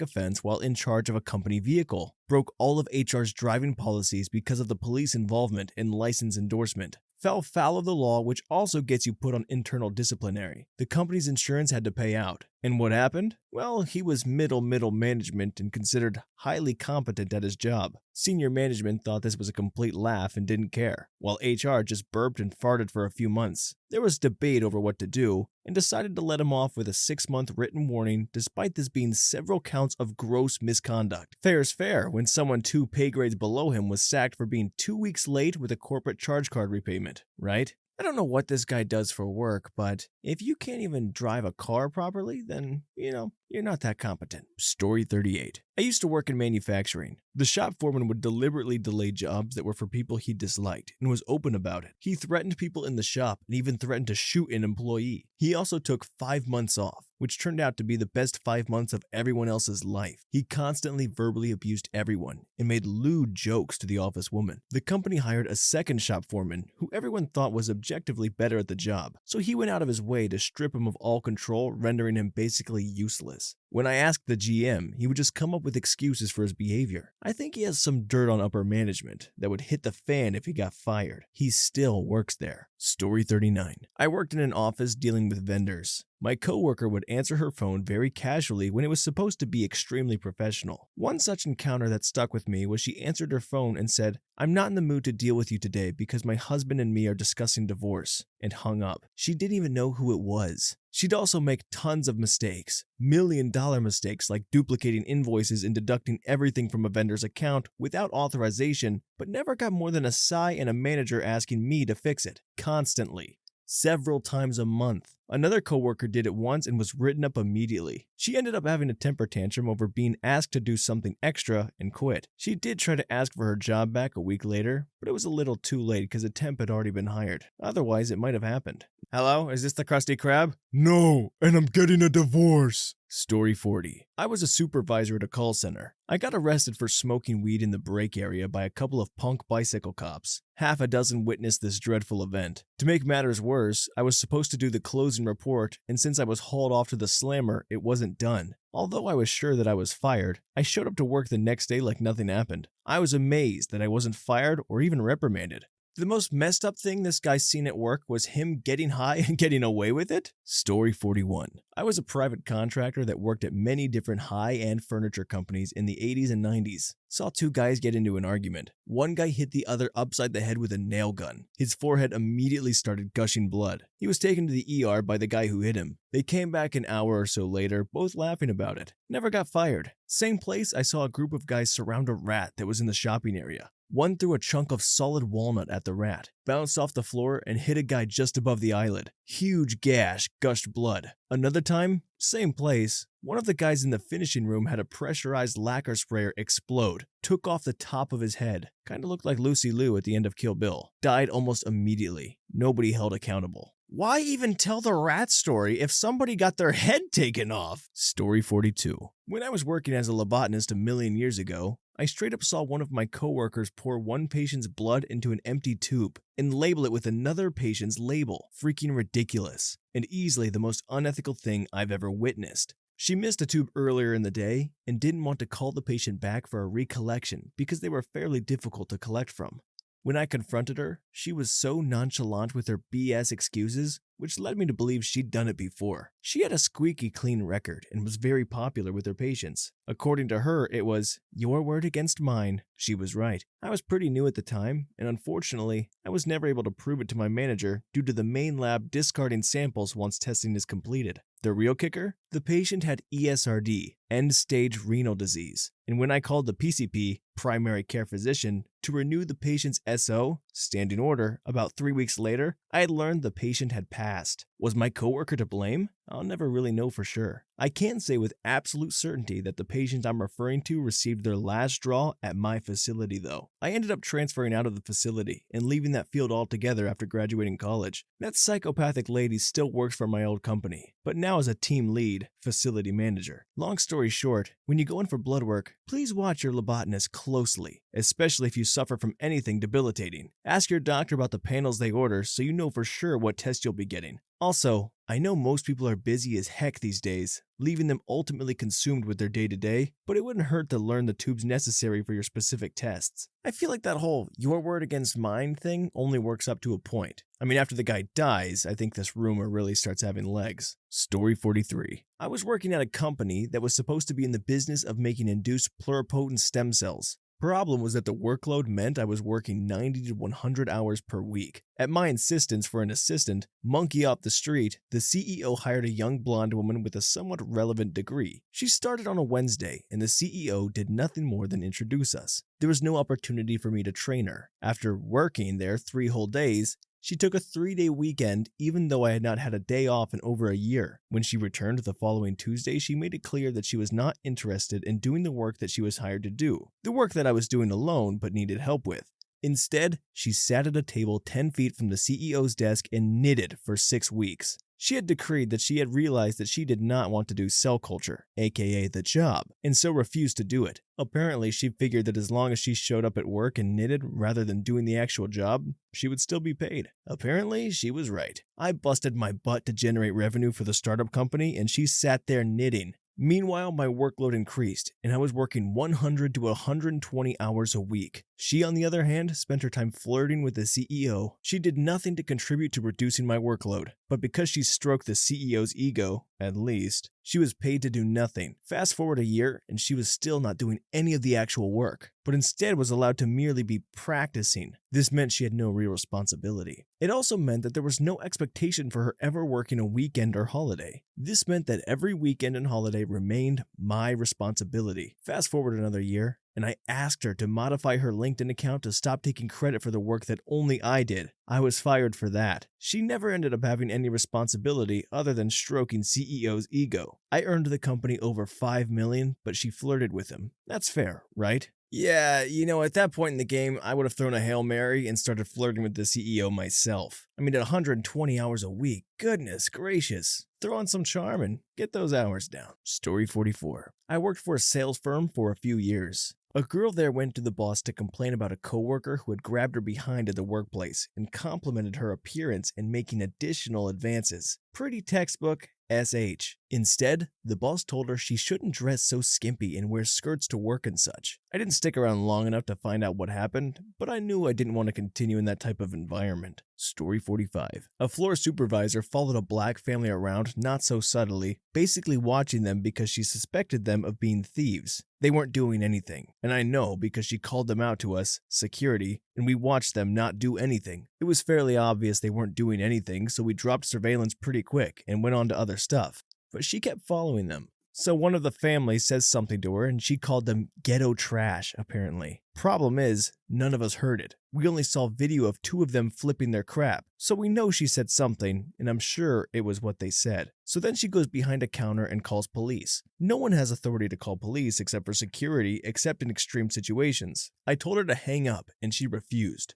offense while in charge of a company vehicle, broke all of HR's driving policies because of the police involvement and license endorsement, fell foul of the law, which also gets you put on internal disciplinary. The company's insurance had to pay out. And what happened? Well, he was middle management and considered highly competent at his job. Senior management thought this was a complete laugh and didn't care, while HR just burped and farted for a few months. There was debate over what to do, and decided to let him off with a 6-month written warning despite this being several counts of gross misconduct. Fair's fair when someone 2 pay grades below him was sacked for being 2 weeks late with a corporate charge card repayment, right? I don't know what this guy does for work, but if you can't even drive a car properly, then, you're not that competent. Story 38. I used to work in manufacturing. The shop foreman would deliberately delay jobs that were for people he disliked and was open about it. He threatened people in the shop and even threatened to shoot an employee. He also took 5 months off, which turned out to be the best 5 months of everyone else's life. He constantly verbally abused everyone and made lewd jokes to the office woman. The company hired a second shop foreman who everyone thought was objectively better at the job, so he went out of his way to strip him of all control, rendering him basically useless. When I asked the GM, he would just come up with excuses for his behavior. I think he has some dirt on upper management that would hit the fan if he got fired. He still works there. Story 39. I worked in an office dealing with vendors. My coworker would answer her phone very casually when it was supposed to be extremely professional. One such encounter that stuck with me was she answered her phone and said, "I'm not in the mood to deal with you today because my husband and me are discussing divorce," and hung up. She didn't even know who it was. She'd also make tons of mistakes, million-dollar mistakes like duplicating invoices and deducting everything from a vendor's account without authorization, but never got more than a sigh and a manager asking me to fix it, constantly. Several times a month. Another coworker did it once and was written up immediately. She ended up having a temper tantrum over being asked to do something extra and quit. She did try to ask for her job back a week later, but it was a little too late because a temp had already been hired. Otherwise, it might have happened. Hello, is this the Krusty Krab? No, and I'm getting a divorce. Story 40. I was a supervisor at a call center. I got arrested for smoking weed in the break area by a couple of punk bicycle cops. Half a dozen witnessed this dreadful event. To make matters worse, I was supposed to do the closing report, and since I was hauled off to the slammer, it wasn't done. Although I was sure that I was fired, I showed up to work the next day like nothing happened. I was amazed that I wasn't fired or even reprimanded. The most messed up thing this guy's seen at work was him getting high and getting away with it? Story 41. I was a private contractor that worked at many different high-end furniture companies in the 80s and 90s. Saw 2 guys get into an argument. One guy hit the other upside the head with a nail gun. His forehead immediately started gushing blood. He was taken to the ER by the guy who hit him. They came back an hour or so later, both laughing about it. Never got fired. Same place, I saw a group of guys surround a rat that was in the shopping area. One threw a chunk of solid walnut at the rat, bounced off the floor, and hit a guy just above the eyelid. Huge gash, gushed blood. Another time, same place, one of the guys in the finishing room had a pressurized lacquer sprayer explode, took off the top of his head. Kinda looked like Lucy Liu at the end of Kill Bill. Died almost immediately. Nobody held accountable. Why even tell the rat story if somebody got their head taken off? Story 42. When I was working as a lobotomist a million years ago, I straight up saw one of my coworkers pour one patient's blood into an empty tube and label it with another patient's label. Freaking ridiculous, and easily the most unethical thing I've ever witnessed. She missed a tube earlier in the day and didn't want to call the patient back for a recollection because they were fairly difficult to collect from. When I confronted her, she was so nonchalant with her BS excuses, which led me to believe she'd done it before. She had a squeaky clean record and was very popular with her patients. According to her, it was your word against mine. She was right. I was pretty new at the time, and unfortunately, I was never able to prove it to my manager due to the main lab discarding samples once testing is completed. The real kicker? The patient had ESRD, end-stage renal disease, and when I called the PCP, primary care physician, to renew the patient's SO, standing order, about 3 weeks later, I had learned the patient had passed. Was my coworker to blame? I'll never really know for sure. I can say with absolute certainty that the patient I'm referring to received their last straw at my facility though. I ended up transferring out of the facility and leaving that field altogether after graduating college. That psychopathic lady still works for my old company, but now as a team lead, facility manager. Long story short, when you go in for blood work, please watch your lobotomist closely, especially if you suffer from anything debilitating. Ask your doctor about the panels they order so you know for sure what test you'll be getting. Also, I know most people are busy as heck these days, leaving them ultimately consumed with their day-to-day, but it wouldn't hurt to learn the tubes necessary for your specific tests. I feel like that whole your word against mine thing only works up to a point. I mean, after the guy dies, I think this rumor really starts having legs. Story 43. I was working at a company that was supposed to be in the business of making induced pluripotent stem cells. Problem was that the workload meant I was working 90 to 100 hours per week. At my insistence for an assistant, monkey off the street, the CEO hired a young blonde woman with a somewhat relevant degree. She started on a Wednesday, and the CEO did nothing more than introduce us. There was no opportunity for me to train her. After working there 3 whole days, she took a 3-day weekend even though I had not had a day off in over a year. When she returned the following Tuesday, she made it clear that she was not interested in doing the work that she was hired to do, the work that I was doing alone but needed help with. Instead, she sat at a table 10 feet from the CEO's desk and knitted for 6 weeks. She had decreed that she had realized that she did not want to do cell culture, aka the job, and so refused to do it. Apparently, she figured that as long as she showed up at work and knitted rather than doing the actual job, she would still be paid. Apparently, she was right. I busted my butt to generate revenue for the startup company, and she sat there knitting. Meanwhile, my workload increased, and I was working 100 to 120 hours a week. She, on the other hand, spent her time flirting with the CEO. She did nothing to contribute to reducing my workload, but because she stroked the CEO's ego, at least, she was paid to do nothing. Fast forward a year, and she was still not doing any of the actual work, but instead was allowed to merely be practicing. This meant she had no real responsibility. It also meant that there was no expectation for her ever working a weekend or holiday. This meant that every weekend and holiday remained my responsibility. Fast forward another year, and I asked her to modify her LinkedIn account to stop taking credit for the work that only I did. I was fired for that. She never ended up having any responsibility other than stroking CEO's ego. I earned the company over $5 million, but she flirted with him. That's fair, right? Yeah, at that point in the game, I would have thrown a Hail Mary and started flirting with the CEO myself. I mean, at 120 hours a week, goodness gracious. Throw on some charm and get those hours down. Story 44. I worked for a sales firm for a few years. A girl there went to the boss to complain about a coworker who had grabbed her behind at the workplace and complimented her appearance and making additional advances. Pretty textbook SH. Instead, the boss told her she shouldn't dress so skimpy and wear skirts to work and such. I didn't stick around long enough to find out what happened, but I knew I didn't want to continue in that type of environment. Story 45. A floor supervisor followed a black family around not so subtly, basically watching them because she suspected them of being thieves. They weren't doing anything, and I know because she called them out to us, security, and we watched them not do anything. It was fairly obvious they weren't doing anything, so we dropped surveillance pretty quick and went on to other stuff. But she kept following them. So one of the family says something to her and she called them ghetto trash, apparently. Problem is, none of us heard it. We only saw video of 2 of them flipping their crap, so we know she said something, and I'm sure it was what they said. So then she goes behind a counter and calls police. No one has authority to call police except for security, except in extreme situations. I told her to hang up and she refused.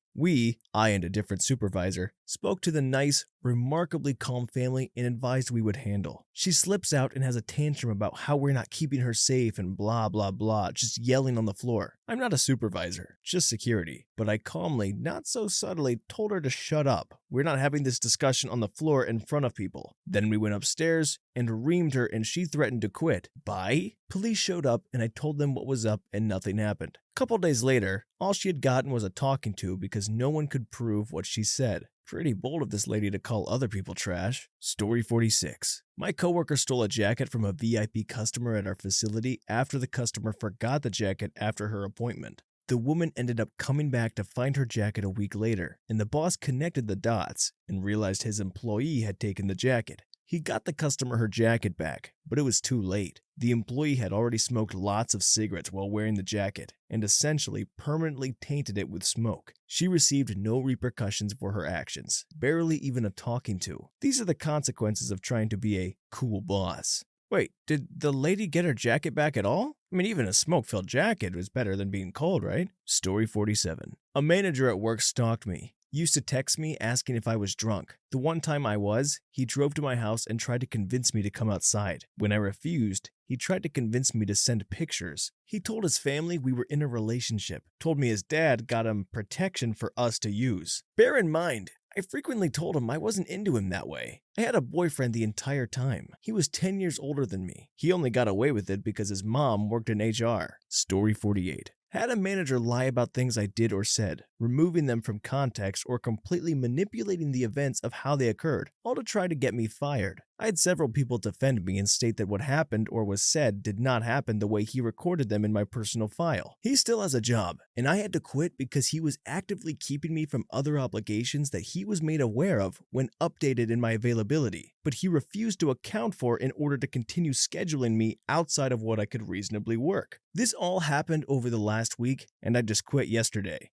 I and a different supervisor, spoke to the nice, remarkably calm family and advised we would handle. She slips out and has a tantrum about how we're not keeping her safe and blah blah blah, just yelling on the floor. I'm not a supervisor, just security. But I calmly, not so subtly, told her to shut up. We're not having this discussion on the floor in front of people. Then we went upstairs and reamed her and she threatened to quit. Bye? Police showed up and I told them what was up and nothing happened. Couple days later, all she had gotten was a talking to because no one could prove what she said. Pretty bold of this lady to call other people trash. Story 46. My coworker stole a jacket from a VIP customer at our facility after the customer forgot the jacket after her appointment. The woman ended up coming back to find her jacket a week later, and the boss connected the dots and realized his employee had taken the jacket. He got the customer her jacket back, but it was too late. The employee had already smoked lots of cigarettes while wearing the jacket and essentially permanently tainted it with smoke. She received no repercussions for her actions, barely even a talking to. These are the consequences of trying to be a cool boss. Wait, did the lady get her jacket back at all? I mean, even a smoke-filled jacket was better than being cold, right? Story 47. A manager at work stalked me. Used to text me asking if I was drunk. The one time I was, he drove to my house and tried to convince me to come outside. When I refused, he tried to convince me to send pictures. He told his family we were in a relationship, told me his dad got him protection for us to use. Bear in mind, I frequently told him I wasn't into him that way. I had a boyfriend the entire time. He was 10 years older than me. He only got away with it because his mom worked in HR. Story 48. Had a manager lie about things I did or said, removing them from context or completely manipulating the events of how they occurred, all to try to get me fired. I had several people defend me and state that what happened or was said did not happen the way he recorded them in my personal file. He still has a job, and I had to quit because he was actively keeping me from other obligations that he was made aware of when updated in my availability, but he refused to account for in order to continue scheduling me outside of what I could reasonably work. This all happened over the last week, and I just quit yesterday.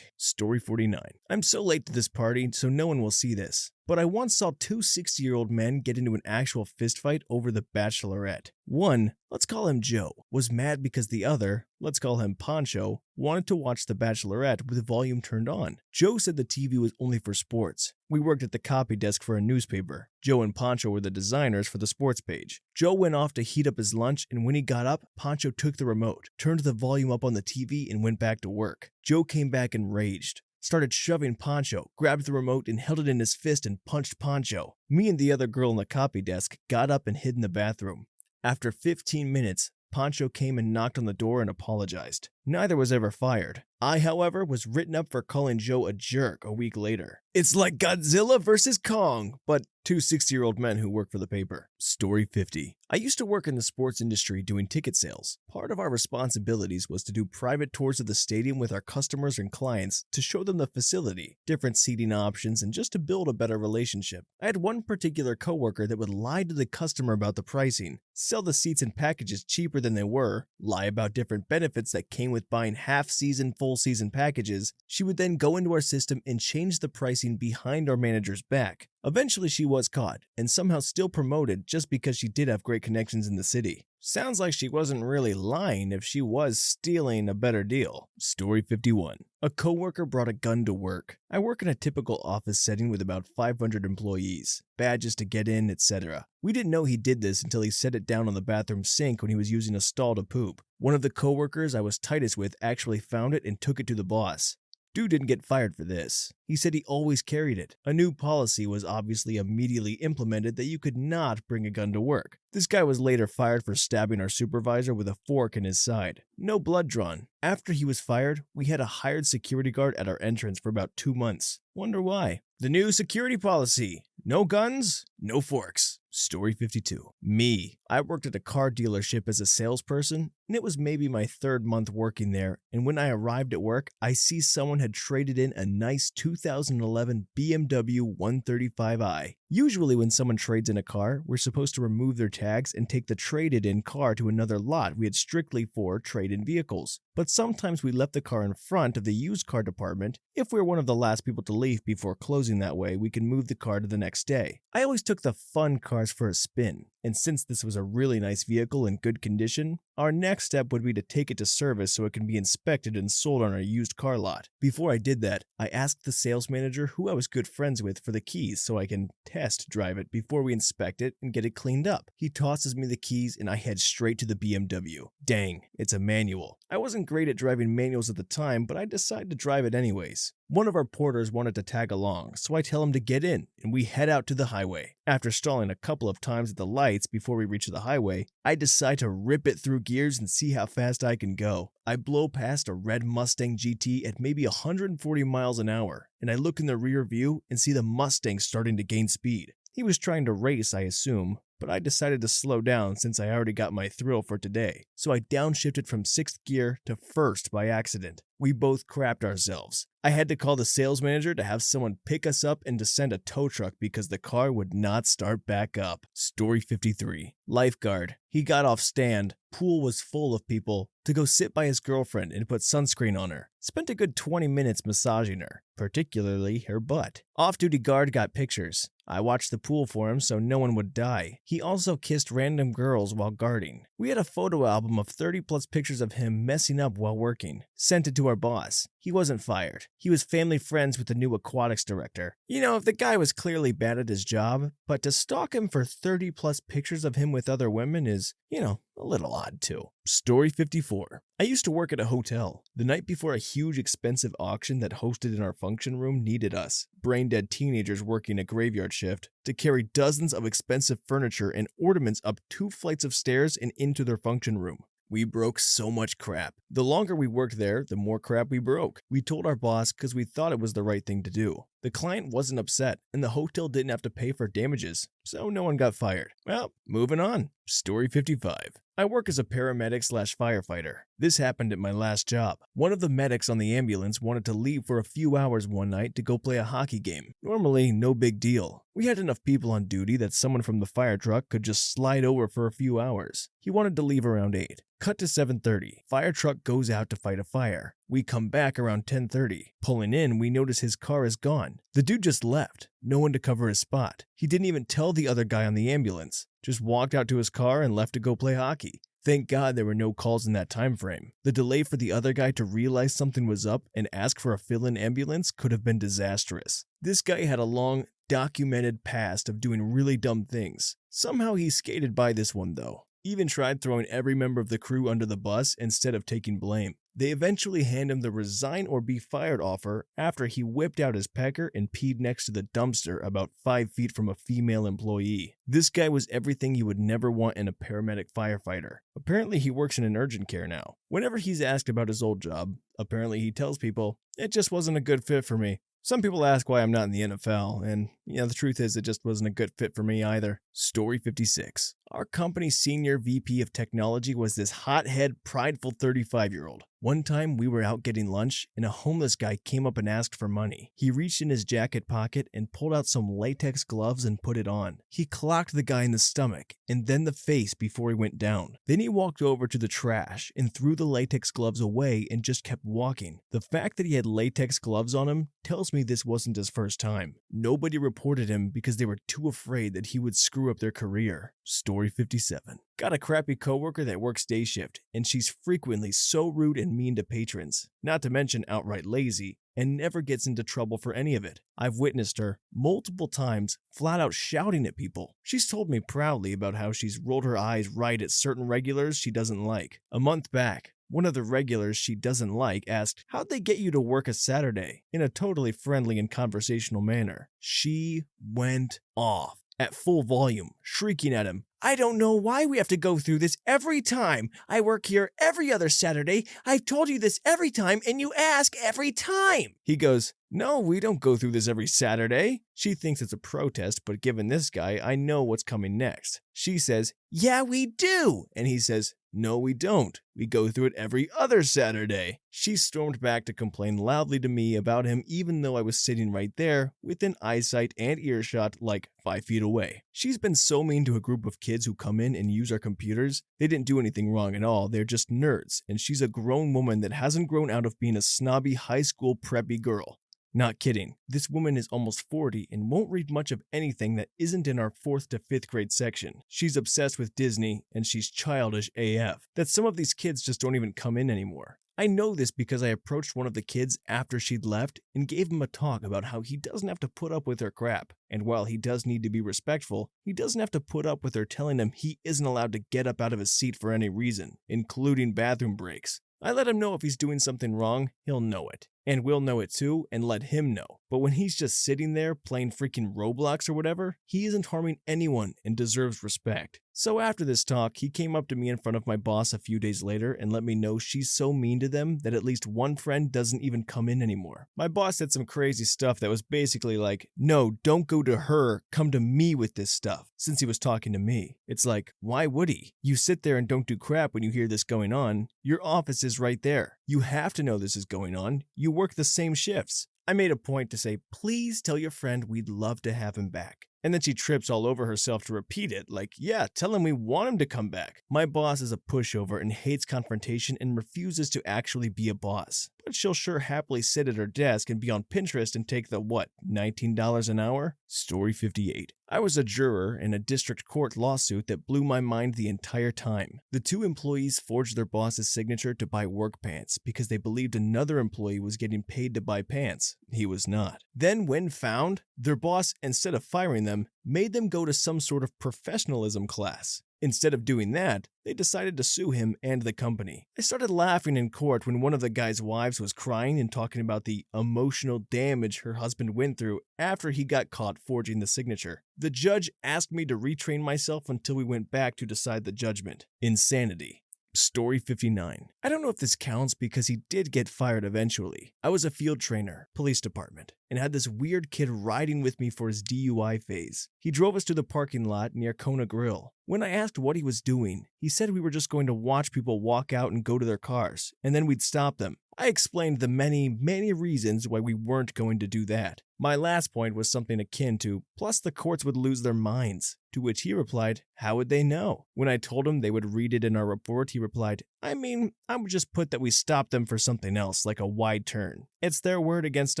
Story 49. I'm so late to this party, so no one will see this. But I once saw two 60-year-old men get into an actual fistfight over the Bachelorette. One, let's call him Joe, was mad because the other, let's call him Pancho, wanted to watch the Bachelorette with the volume turned on. Joe said the TV was only for sports. We worked at the copy desk for a newspaper. Joe and Pancho were the designers for the sports page. Joe went off to heat up his lunch, and when he got up, Pancho took the remote, turned the volume up on the TV, and went back to work. Joe came back enraged, started shoving Pancho, grabbed the remote and held it in his fist and punched Pancho. Me and the other girl on the copy desk got up and hid in the bathroom. After 15 minutes, Pancho came and knocked on the door and apologized. Neither was ever fired. I, however, was written up for calling Joe a jerk a week later. It's like Godzilla vs. Kong, but two 60-year-old men who work for the paper. Story 50. I used to work in the sports industry doing ticket sales. Part of our responsibilities was to do private tours of the stadium with our customers and clients to show them the facility, different seating options, and just to build a better relationship. I had one particular coworker that would lie to the customer about the pricing, sell the seats and packages cheaper than they were, lie about different benefits that came with buying half-season, full-season packages. She would then go into our system and change the pricing behind our manager's back. Eventually she was caught, and somehow still promoted just because she did have great connections in the city. Sounds like she wasn't really lying if she was stealing a better deal. Story 51. A coworker brought a gun to work. I work in a typical office setting with about 500 employees, badges to get in, etc. We didn't know he did this until he set it down on the bathroom sink when he was using a stall to poop. One of the coworkers I was tightest with actually found it and took it to the boss. Dude didn't get fired for this. He said he always carried it. A new policy was obviously immediately implemented that you could not bring a gun to work. This guy was later fired for stabbing our supervisor with a fork in his side. No blood drawn. After he was fired, we had a hired security guard at our entrance for about 2 months. Wonder why? The new security policy. No guns, no forks. Story 52. Me. I worked at a car dealership as a salesperson, and it was maybe my 3rd month working there, and when I arrived at work, I see someone had traded in a nice 2011 BMW 135i. Usually when someone trades in a car, we're supposed to remove their tags and take the traded-in car to another lot we had strictly for trade-in vehicles. But sometimes we left the car in front of the used car department. If we're one of the last people to leave before closing that way, we can move the car to the next day. I always took the fun car cars for a spin, and since this was a really nice vehicle in good condition, our next step would be to take it to service so it can be inspected and sold on our used car lot. Before I did that, I asked the sales manager who I was good friends with for the keys so I can test drive it before we inspect it and get it cleaned up. He tosses me the keys and I head straight to the BMW. Dang, it's a manual. I wasn't great at driving manuals at the time, but I decided to drive it anyways. One of our porters wanted to tag along, so I tell him to get in, and we head out to the highway. After stalling a couple of times at the lights before we reach the highway, I decide to rip it through gears and see how fast I can go. I blow past a red Mustang GT at maybe 140 miles an hour, and I look in the rear view and see the Mustang starting to gain speed. He was trying to race, I assume, but I decided to slow down since I already got my thrill for today, so I downshifted from 6th gear to 1st by accident. We both crapped ourselves. I had to call the sales manager to have someone pick us up and to send a tow truck because the car would not start back up. Story 53. Lifeguard. He got off stand. Pool was full of people. To go sit by his girlfriend and put sunscreen on her. Spent a good 20 minutes massaging her, particularly her butt. Off-duty guard got pictures. I watched the pool for him so no one would die. He also kissed random girls while guarding. We had a photo album of 30 plus pictures of him messing up while working. Sent it to our boss. He wasn't fired. He was family friends with the new aquatics director. You know, the guy was clearly bad at his job, but to stalk him for 30 plus pictures of him with other women is, a little odd too. Story 54. I used to work at a hotel. The night before a huge expensive auction that hosted in our function room needed us, brain-dead teenagers working a graveyard shift, to carry dozens of expensive furniture and ornaments up 2 flights of stairs and into their function room. We broke so much crap. The longer we worked there, the more crap we broke. We told our boss because we thought it was the right thing to do. The client wasn't upset, and the hotel didn't have to pay for damages, so no one got fired. Well, moving on. Story 55. I work as a paramedic / firefighter. This happened at my last job. One of the medics on the ambulance wanted to leave for a few hours one night to go play a hockey game. Normally, no big deal. We had enough people on duty that someone from the fire truck could just slide over for a few hours. He wanted to leave around 8. Cut to 7:30. Fire truck goes out to fight a fire. We come back around 10:30. Pulling in, we notice his car is gone. The dude just left. No one to cover his spot. He didn't even tell the other guy on the ambulance. Just walked out to his car and left to go play hockey. Thank God there were no calls in that time frame. The delay for the other guy to realize something was up and ask for a fill-in ambulance could have been disastrous. This guy had a long, documented past of doing really dumb things. Somehow he skated by this one though. Even tried throwing every member of the crew under the bus instead of taking blame. They eventually hand him the resign or be fired offer after he whipped out his pecker and peed next to the dumpster about 5 feet from a female employee. This guy was everything you would never want in a paramedic firefighter. Apparently he works in an urgent care now. Whenever he's asked about his old job, apparently he tells people, "It just wasn't a good fit for me." Some people ask why I'm not in the NFL, and the truth is it just wasn't a good fit for me either. Story 56. Our company's senior VP of technology was this hothead, prideful 35-year-old. One time we were out getting lunch and a homeless guy came up and asked for money. He reached in his jacket pocket and pulled out some latex gloves and put it on. He clocked the guy in the stomach and then the face before he went down. Then he walked over to the trash and threw the latex gloves away and just kept walking. The fact that he had latex gloves on him tells me this wasn't his first time. Nobody reported him because they were too afraid that he would screw up their career. Story 57. Got a crappy coworker that works day shift, and she's frequently so rude and mean to patrons, not to mention outright lazy, and never gets into trouble for any of it. I've witnessed her multiple times flat out shouting at people. She's told me proudly about how she's rolled her eyes right at certain regulars she doesn't like. A month back, one of the regulars she doesn't like asked, "How'd they get you to work a Saturday?" in a totally friendly and conversational manner. She went off at full volume, shrieking at him, "I don't know why we have to go through this every time. I work here every other Saturday. I've told you this every time and you ask every time." He goes, "No, we don't go through this every Saturday." She thinks it's a protest, but given this guy, I know what's coming next. She says, "Yeah, we do." And he says, "No, we don't. We go through it every other Saturday." She stormed back to complain loudly to me about him even though I was sitting right there within eyesight and earshot like 5 feet away. She's been so mean to a group of kids who come in and use our computers. They didn't do anything wrong at all. They're just nerds. And she's a grown woman that hasn't grown out of being a snobby high school preppy girl. Not kidding. This woman is almost 40 and won't read much of anything that isn't in our 4th to 5th grade section. She's obsessed with Disney and she's childish AF. That some of these kids just don't even come in anymore. I know this because I approached one of the kids after she'd left and gave him a talk about how he doesn't have to put up with her crap. And while he does need to be respectful, he doesn't have to put up with her telling him he isn't allowed to get up out of his seat for any reason, including bathroom breaks. I let him know if he's doing something wrong, he'll know it. And we'll know it too and let him know. But when he's just sitting there playing freaking Roblox or whatever, he isn't harming anyone and deserves respect. So after this talk, he came up to me in front of my boss a few days later and let me know she's so mean to them that at least one friend doesn't even come in anymore. My boss said some crazy stuff that was basically like, no, don't go to her, come to me with this stuff, since he was talking to me. It's like, why would he? You sit there and don't do crap when you hear this going on. Your office is right there. You have to know this is going on. You work the same shifts. I made a point to say, please tell your friend we'd love to have him back. And then she trips all over herself to repeat it, like, yeah, tell him we want him to come back. My boss is a pushover and hates confrontation and refuses to actually be a boss. But she'll sure happily sit at her desk and be on Pinterest and take the, what, $19 an hour? Story 58. I was a juror in a district court lawsuit that blew my mind the entire time. The two employees forged their boss's signature to buy work pants because they believed another employee was getting paid to buy pants. He was not. Then when found, their boss, instead of firing them, made them go to some sort of professionalism class. Instead of doing that, they decided to sue him and the company. I started laughing in court when one of the guy's wives was crying and talking about the emotional damage her husband went through after he got caught forging the signature. The judge asked me to retrain myself until we went back to decide the judgment. Insanity. Story 59. I don't know if this counts because he did get fired eventually. I was a field trainer, police department, and had this weird kid riding with me for his DUI phase. He drove us to the parking lot near Kona Grill. When I asked what he was doing, he said we were just going to watch people walk out and go to their cars, and then we'd stop them. I explained the many reasons why we weren't going to do that. My last point was something akin to, plus the courts would lose their minds. To which he replied, how would they know? When I told him they would read it in our report, he replied, I would just put that we stopped them for something else, like a wide turn. It's their word against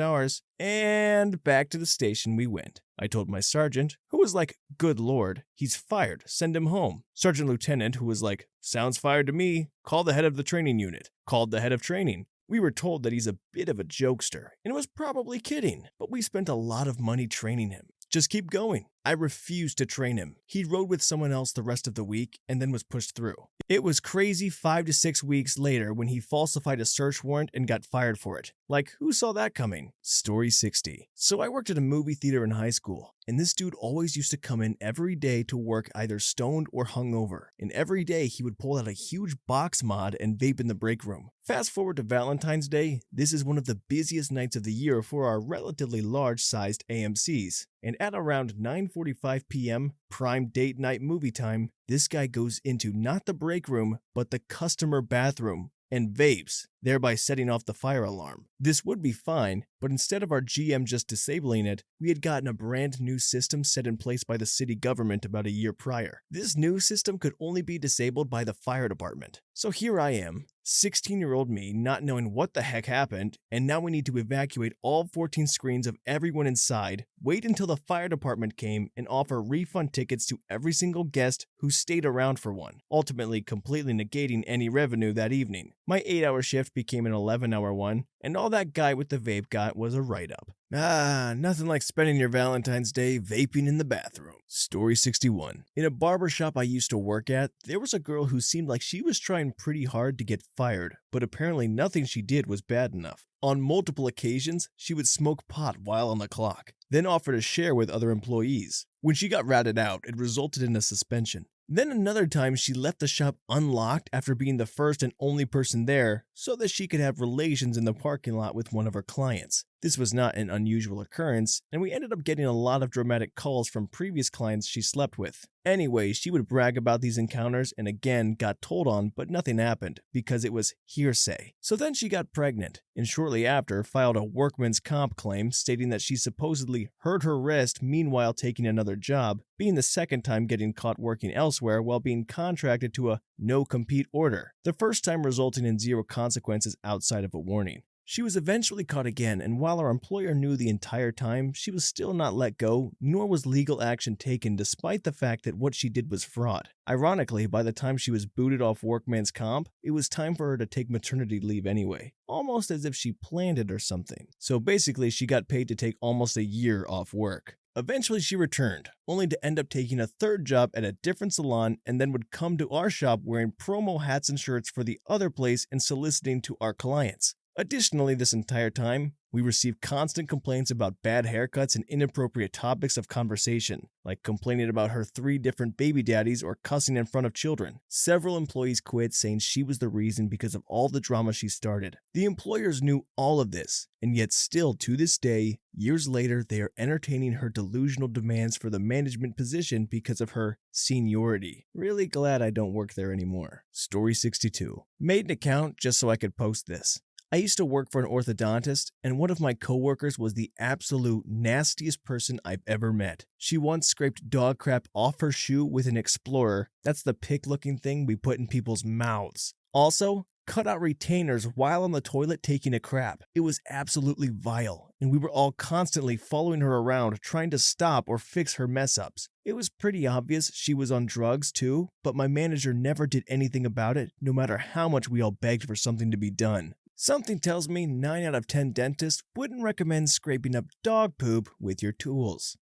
ours. And back to the station we went. I told my sergeant, who was like, good lord, he's fired, send him home. Sergeant lieutenant, who was like, sounds fired to me, call the head of the training unit. Called the head of training. We were told that he's a bit of a jokester, and was probably kidding, but we spent a lot of money training him. Just keep going. I refused to train him. He rode with someone else the rest of the week and then was pushed through. It was crazy 5 to 6 weeks later when he falsified a search warrant and got fired for it. Like, who saw that coming? Story 60. So I worked at a movie theater in high school, and this dude always used to come in every day to work either stoned or hungover. And every day he would pull out a huge box mod and vape in the break room. Fast forward to Valentine's Day, this is one of the busiest nights of the year for our relatively large-sized AMCs. And at around 9:45 p.m., prime date night movie time, this guy goes into not the break room, but the customer bathroom and vapes, thereby setting off the fire alarm. This would be fine, but instead of our GM just disabling it, we had gotten a brand new system set in place by the city government about a year prior. This new system could only be disabled by the fire department. So here I am, 16-year-old me, not knowing what the heck happened, and now we need to evacuate all 14 screens of everyone inside, wait until the fire department came, and offer refund tickets to every single guest who stayed around for one, ultimately completely negating any revenue that evening. My 8-hour shift became an 11-hour one, and all that guy with the vape got was a write-up. Nothing like spending your Valentine's Day vaping in the bathroom. Story 61. In a barbershop I used to work at, there was a girl who seemed like she was trying pretty hard to get fired, but apparently nothing she did was bad enough. On multiple occasions, she would smoke pot while on the clock, then offer to share with other employees. When she got ratted out, it resulted in a suspension. Then another time she left the shop unlocked after being the first and only person there so that she could have relations in the parking lot with one of her clients. This was not an unusual occurrence, and we ended up getting a lot of dramatic calls from previous clients she slept with. Anyway, she would brag about these encounters and again got told on, but nothing happened because it was hearsay. So then she got pregnant, and shortly after filed a workman's comp claim stating that she supposedly hurt her wrist meanwhile taking another job, being the second time getting caught working elsewhere while being contracted to a no-compete order, the first time resulting in zero consequences outside of a warning. She was eventually caught again, and while our employer knew the entire time, she was still not let go, nor was legal action taken despite the fact that what she did was fraud. Ironically, by the time she was booted off workman's comp, it was time for her to take maternity leave anyway, almost as if she planned it or something. So basically, she got paid to take almost a year off work. Eventually she returned, only to end up taking a third job at a different salon and then would come to our shop wearing promo hats and shirts for the other place and soliciting to our clients. Additionally, this entire time, we received constant complaints about bad haircuts and inappropriate topics of conversation, like complaining about her 3 different baby daddies or cussing in front of children. Several employees quit, saying she was the reason because of all the drama she started. The employers knew all of this, and yet still to this day, years later, they are entertaining her delusional demands for the management position because of her seniority. Really glad I don't work there anymore. Story 62. Made an account just so I could post this. I used to work for an orthodontist, and one of my coworkers was the absolute nastiest person I've ever met. She once scraped dog crap off her shoe with an Explorer. That's the pick-looking thing we put in people's mouths. Also, cut out retainers while on the toilet taking a crap. It was absolutely vile, and we were all constantly following her around trying to stop or fix her mess-ups. It was pretty obvious she was on drugs too, but my manager never did anything about it, no matter how much we all begged for something to be done. Something tells me 9 out of 10 dentists wouldn't recommend scraping up dog poop with your tools.